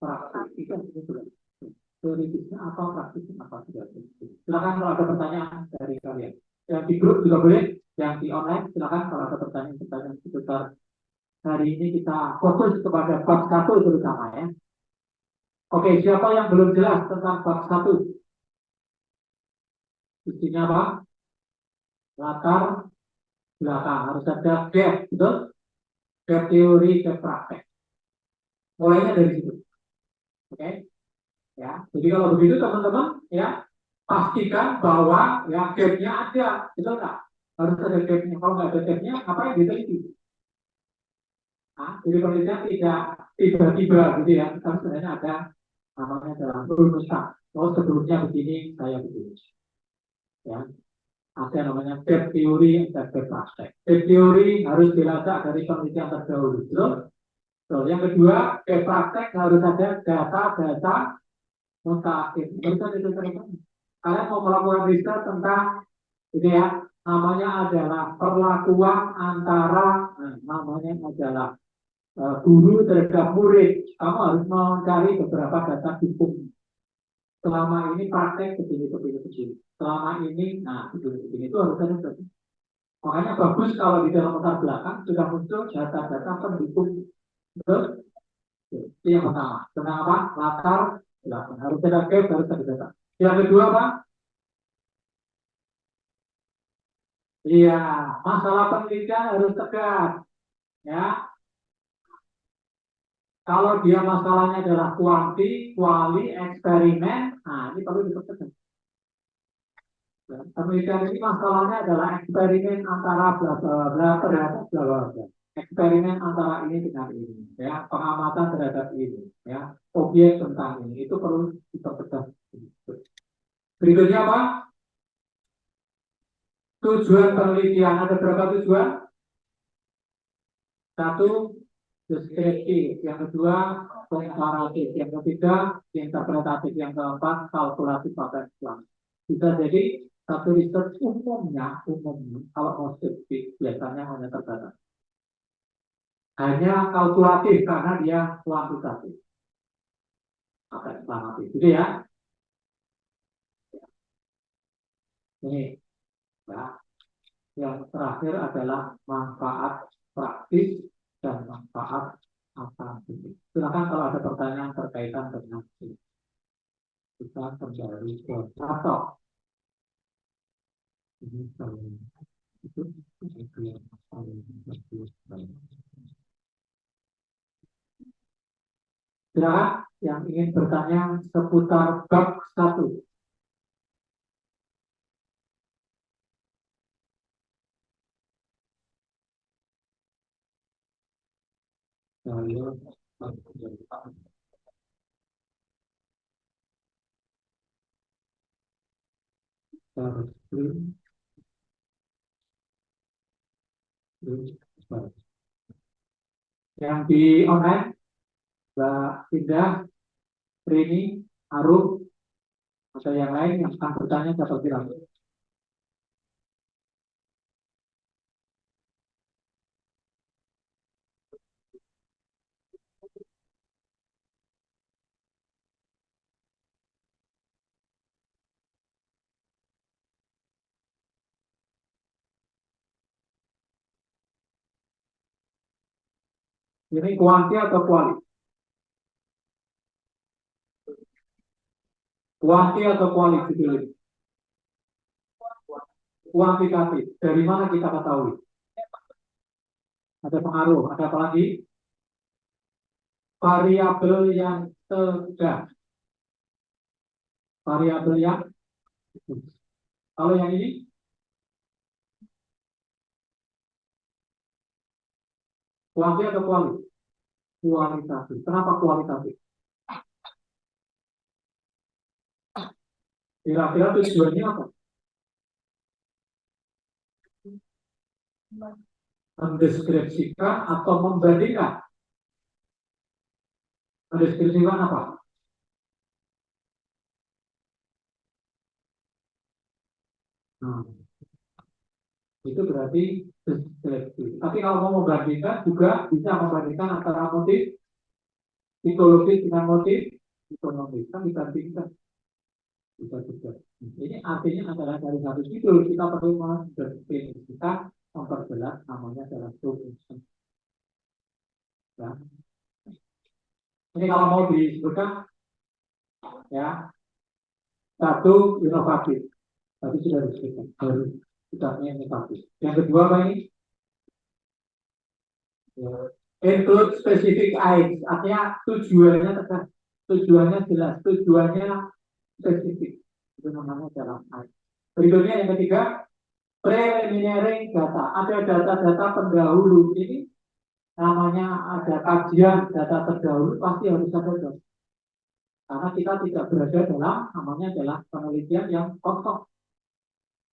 praktis. Teoritisnya apa, praktisnya apa? Silakan kalau ada pertanyaan dari kalian. Yang di grup juga boleh, yang di online silakan kalau ada pertanyaan seputar. Hari ini kita fokus kepada bab 1 terutama ya. Oke, siapa yang belum jelas tentang bab 1? Isinya apa? Latar belakang. Harus ada gap, betul? Gap teori, gap praktek. Mulainya dari situ. Oke? Ya. Jadi kalau begitu teman-teman ya pastikan bahwa ya gapnya ada, betul nggak? Harus ada gapnya. Kalau nggak ada gapnya, ngapain diteliti? Nah, jadi penelitian tidak tiba-tiba gitu ya. Tapi sebenarnya ada namanya dalam runusan. Oh sebelumnya begini, saya begini. Ya, ada namanya gap teori dan gap praktek. Gap teori harus dilacak dari penelitian terdahulu. Betul? So, yang kedua, gap praktek harus ada data-data mutakhir. Betul itu teman-teman. Kalian mau melakukan riset tentang ini ya, namanya adalah perlakuan antara, namanya adalah guru terhadap murid. Kamu harus mencari beberapa data hukum. Selama ini praktek begini. Selama ini, nah begini itu harus ada. Makanya bagus kalau di dalam latar belakang sudah muncul data-data pendukung. Betul? Itu yang pertama. Tentang apa? Latar belakang. Harus ada gap, harus ada data. Yang kedua apa? Iya, masalah penelitian harus tegas. Ya, kalau dia masalahnya adalah kuanti, kuali, eksperimen, nah ini perlu dipertegas. Penelitian ini masalahnya adalah eksperimen antara bla bla bla terhadap bla bla bla. Eksperimen antara ini dengan ini, ya, pengamatan terhadap ini, ya, objek tentang ini, itu perlu dipertegas. Berikutnya apa? Tujuan penelitian, ada berapa tujuan? Satu, deskriptif, yang kedua komparatif, yang ketiga interpretatif, yang keempat kalkulatif atau eksploratif. Bisa jadi satu riset umumnya kalau mau spesifik biasanya hanya terbatas. Hanya kalkulatif karena dia kuantitatif atau eksploratif, gitu ya. Ini ya. Yang terakhir adalah manfaat praktis dan manfaat apa gitu. Silakan kalau ada pertanyaan berkaitan dengan itu. Kita kembali ke atau ini itu yang paling bagus. Silakan yang ingin bertanya seputar bab 1. Yang di online, Mbak Indah, Rini, Arum, atau yang lain yang akan bertanya dapat bilang. Ini kuanti atau kuali? Kuanti atau kuali dipilih? Kuantitatif. Dari mana kita ketahui? Ada pengaruh. Ada apa lagi? Variabel yang tegak. Variabel yang kalau yang ini kuanti atau kuali? Kualitatif. Kenapa kualitatif? Kira-kira tujuannya apa? Mendeskripsikan atau membandingkan. Mendeskripsikan apa? Nah, itu berarti deskripsi. Tapi kalau mau membandingkan juga bisa membandingkan antara motif psikologis dengan motif ekonomi. Kan dibandingkan. Bisa juga. Ini artinya adalah dari satu situ kita perlu mendefinisikan, memperjelas namanya adalah solution. Ya. Ini kalau mau disebutkan, ya, satu inovatif. Tadi sudah disebutkan, baru ucapnya inovatif. Yang kedua apa ini? Include specific aims, artinya tujuannya tegas, tujuannya jelas, tujuannya spesifik. Itu namanya dalam aims. Berikutnya yang ketiga, preliminary data. Ada data-data pendahulu. Ini namanya ada kajian data terdahulu, pasti harus ada data. Karena kita tidak berada dalam namanya adalah penelitian yang kosong.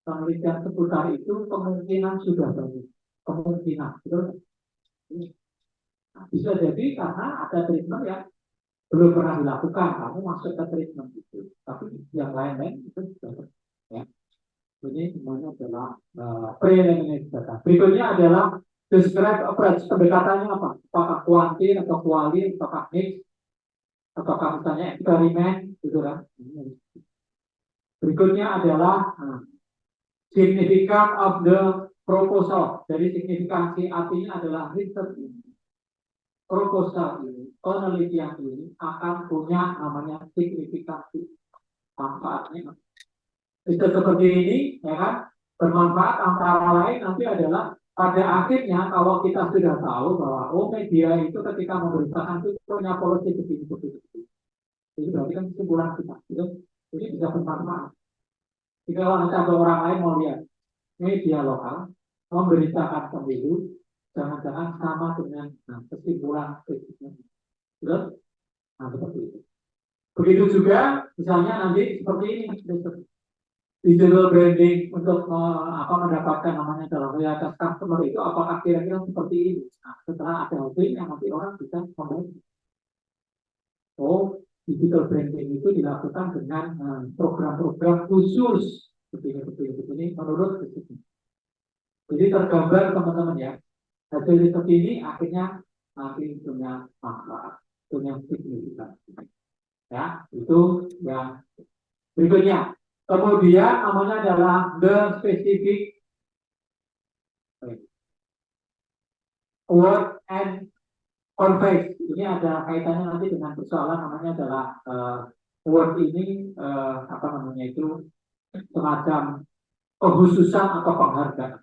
Penelitian seputar itu kemungkinan sudah banyak. Kemungkinan. Betul? Nah, bisa jadi karena ada treatment yang belum pernah dilakukan. Kamu masuk ke treatment itu. Tapi yang lain-lain itu sudah ya. Ini semuanya adalah preliminary data. Berikutnya adalah describe approach. Pendekatannya apa? Apakah kuanti atau kuali, apakah mix, apakah misalnya eksperimen, gitu kan? Berikutnya adalah significance of the proposal. Jadi signifikansi artinya adalah research ini, proposal ini, penelitian ini akan punya namanya signifikansi, manfaatnya. Riset seperti ini, ya kan, bermanfaat antara lain nanti adalah pada akhirnya kalau kita sudah tahu bahwa media itu ketika memberitakan itu punya policy begini. Jadi berarti kan kesimpulan kita. Ini bisa bermanfaat. Jika nanti ada orang lain mau lihat media lokal memberitakan pemilu, jangan-jangan sama dengan kesimpulan berikutnya. Terus, seperti itu. Begitu juga, misalnya nanti seperti ini, digital branding untuk mendapatkan namanya dalam loyalitas customer itu apakah kira-kira seperti ini? Nah, setelah ada hasilnya nanti orang bisa membaca. Oh, digital branding itu dilakukan dengan program-program khusus begini menurut itu. Jadi tergambar teman-teman ya, hasil riset ini akhirnya nanti punya manfaat, punya signifikan. Ya, itu yang berikutnya. Kemudian namanya adalah the specific word and Convex ini ada kaitannya nanti dengan persoalan namanya adalah word ini apa namanya itu semacam kekhususan atau penghargaan.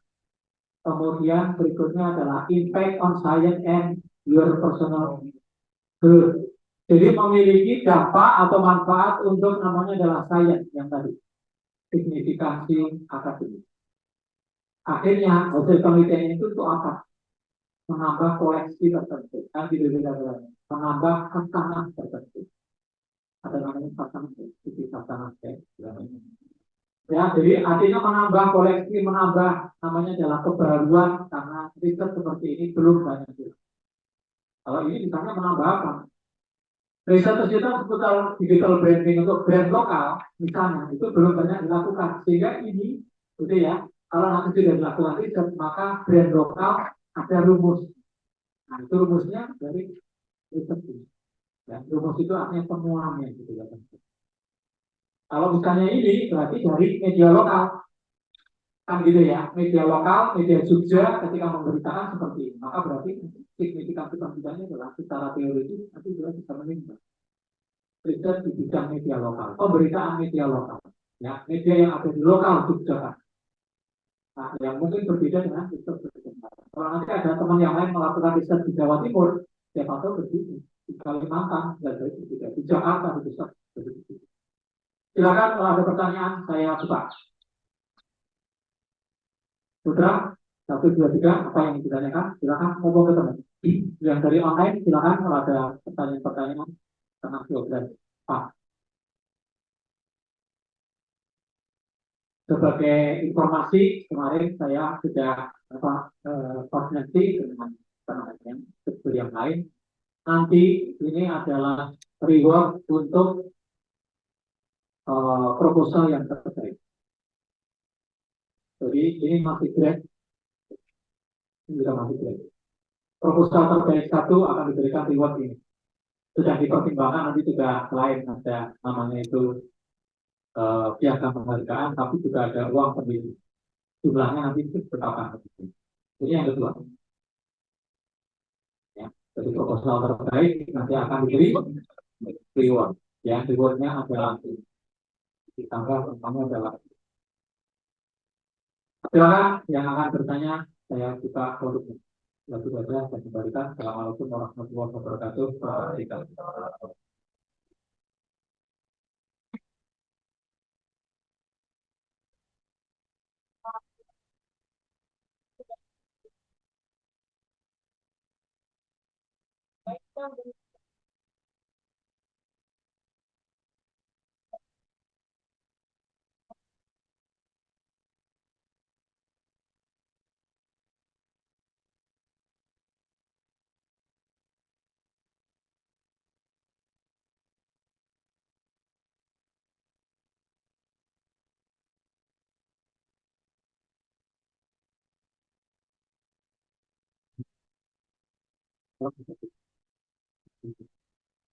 Kemudian berikutnya adalah impact on science and your personal growth. Jadi memiliki dampak atau manfaat untuk namanya adalah science yang tadi signifikansi akademik. Akhirnya hasil penelitian itu untuk apa? Menambah koleksi tertentu, menambah khasanah tertentu. Ada namanya khasanah, itu khasanah ya, jadi artinya menambah koleksi, menambah namanya adalah kebaruan karena riset seperti ini belum banyak juga. Kalau ini misalnya menambah apa? Riset seputar digital branding untuk brand lokal, misalnya itu belum banyak dilakukan. Sehingga ini, gitu ya, kalau nanti sudah dilakukan riset, maka brand lokal ada rumus. Nah, itu rumusnya dari riset ini. Ya, rumus itu artinya temuannya, gitu ya. Kalau misalnya ini berarti dari media lokal, kan gitu ya, media lokal, media Jogja ketika memberitakan seperti ini, maka berarti signifikansi penelitiannya adalah secara teoritis nanti juga bisa meningkat. Riset di bidang media lokal, pemberitaan media lokal, ya, media yang ada di lokal Jogja. Nah, yang mungkin berbeda dengan riset berkembang. Kalau nanti ada teman yang lain melakukan riset di Jawa Timur, siapa tahu begitu, di Kalimantan, di Jakarta, di pusat, begitu. Silakan kalau ada pertanyaan, saya buka. Putra, 1, 2, 3, apa yang ditanyakan? Silakan ngomong ke teman. Yang dari online, silakan kalau ada pertanyaan-pertanyaan tentang program. Pak, sebagai informasi, kemarin saya sudah koordinasi dengan teman-teman yang lain. Nanti ini adalah reward untuk proposal yang terbaik. Jadi ini masih grade, masih grade. Proposal terbaik 1 akan diberikan reward ini. Sudah dipertimbangkan nanti juga selain ada namanya itu piagam penghargaan, tapi juga ada uang pendidik. Jumlahnya nanti berapa? Ini yang kedua. Ya, jadi proposal terbaik nanti akan diberi reward. Ya, rewardnya adalah ditambah uangnya adalah. Silakan yang akan bertanya, saya buka forumnya. Lalu saja saya kembalikan. Assalamualaikum warahmatullahi wabarakatuh.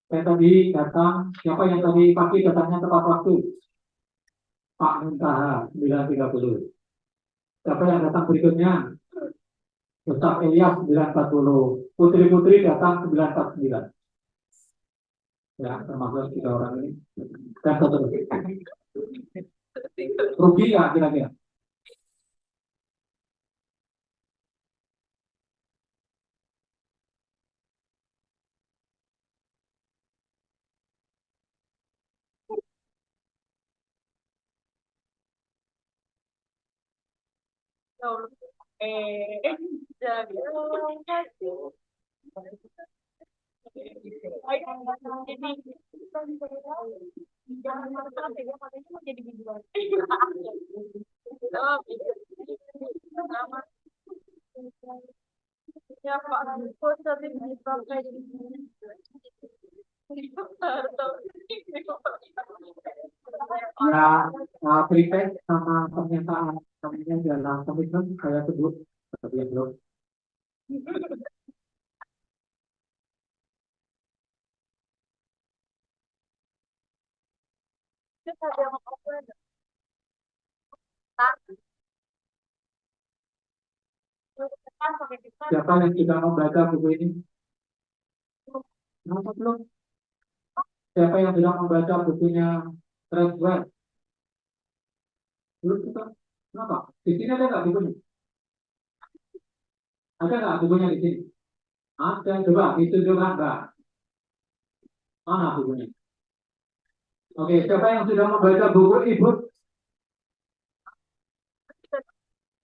Saya tadi datang, siapa yang tadi pagi datangnya tepat waktu? Pak Muntaha 9.30. Siapa yang datang berikutnya? Ustaz Elias 9.40. Putri-putri datang 9.49. Ya, termasuk 3 orang ini. Dan seterusnya. Rugi nggak kira-kira? Ya, prepaid sama pernyataan namanya dalam komitmen saya sebut seperti yang belum. Siapa yang sudah membaca buku ini? Kenapa belum? Siapa yang sudah membaca bukunya Treadwell? Belum juga. Kenapa? Di sini ada nggak bukunya? Ada nggak bukunya di sini? Ada, coba itu juga enggak. Mana bukunya? Oke, siapa yang sudah membaca buku ibu?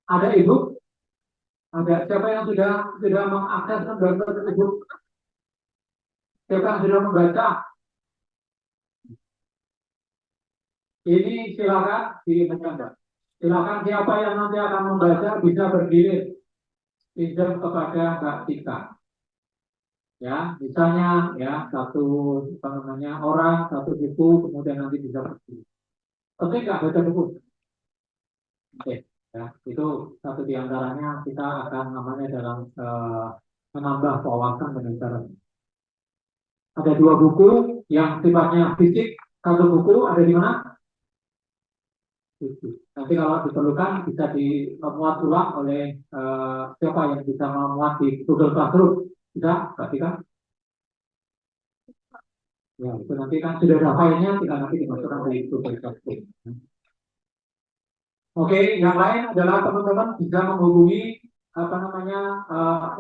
Ada ibu? Ada. Siapa yang sudah mengakses membaca ibu? Siapa yang sudah membaca? Ini silakan diingatkan, Mbak. Silakan siapa yang nanti akan membaca bisa berdiri pinjam kepada Mbak Tika. Ya, misalnya ya satu apa namanya orang satu buku kemudian nanti bisa berdiri. Oke, nggak baca buku? Oke, ya itu satu di antaranya kita akan namanya dalam menambah wawasan dengan cara ada dua buku yang sifatnya fisik, satu buku ada di mana? Nanti kalau diperlukan bisa dimuat ulang oleh siapa yang bisa memuat di Google Classroom. Bisa, berarti kan? Ya, itu nanti kan sudah ada filenya, tinggal nanti dimasukkan di Google Classroom. Oke, yang lain adalah teman-teman bisa menghubungi apa namanya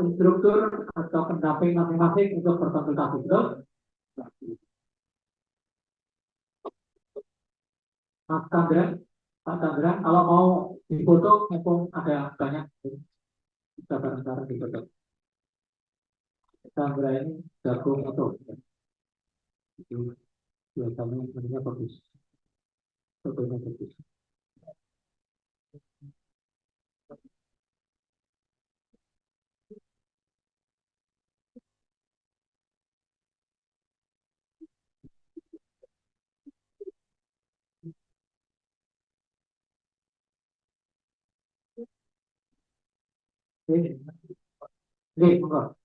instruktur atau pendamping masing-masing untuk berkonsultasi. Betul? Mas Chandra, Pak Chandra, kalau mau difoto, mumpung ada banyak, bisa bareng-bareng difoto. Chandra ini jago foto. Jadi, biasanya sebenarnya bagus. Fotonya bagus. Ini, enggak.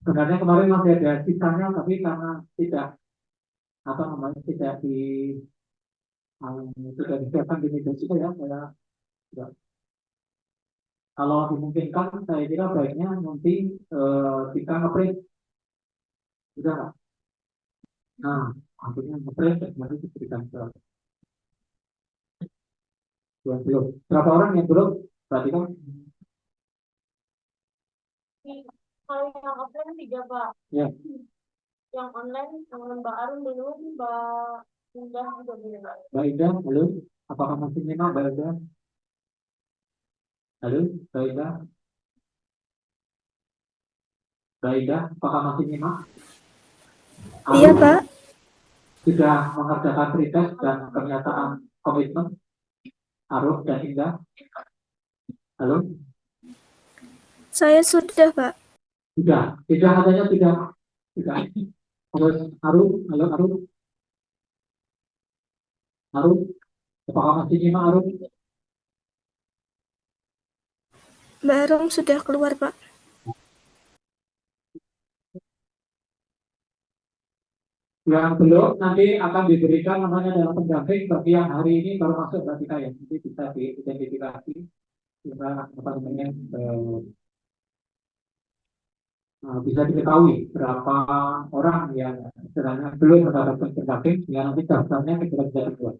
Sebenarnya kemarin masih ada sisanya, tapi karena tidak apa namanya tidak di sudah disiapkan di media juga ya, saya tidak. Kalau dimungkinkan, saya kira baiknya nanti kita ngeprint, sudah nggak? Nah, akhirnya ngeprint nanti diberikan ke yang belum. Berapa orang yang belum? Berarti kan? Kalau yang offline 3, Pak. Ya. Yang online, yang Mbak Arun belum, Mbak Indah juga belum. Mbak Indah, halo. Apakah masih nyimak Mbak Indah? Halo, Mbak Indah. Mbak Indah, apakah masih nyimak? Iya, Pak. Sudah mengerjakan pretest dan pernyataan komitmen Aruf dan Indah? Halo? Saya sudah, Pak. Sudah. Indah katanya sudah. Terus Aruf, halo Aruf. Aruf, apakah masih nyimak Aruf? Mbak Arum sudah keluar, Pak. Yang belum nanti akan diberikan namanya dalam pendamping bagi yang hari ini baru masuk berarti ya. Nanti bisa diidentifikasi kita apa namanya bisa diketahui berapa orang yang sebenarnya belum mendapatkan pendamping yang nanti daftarnya kita bisa dibuat.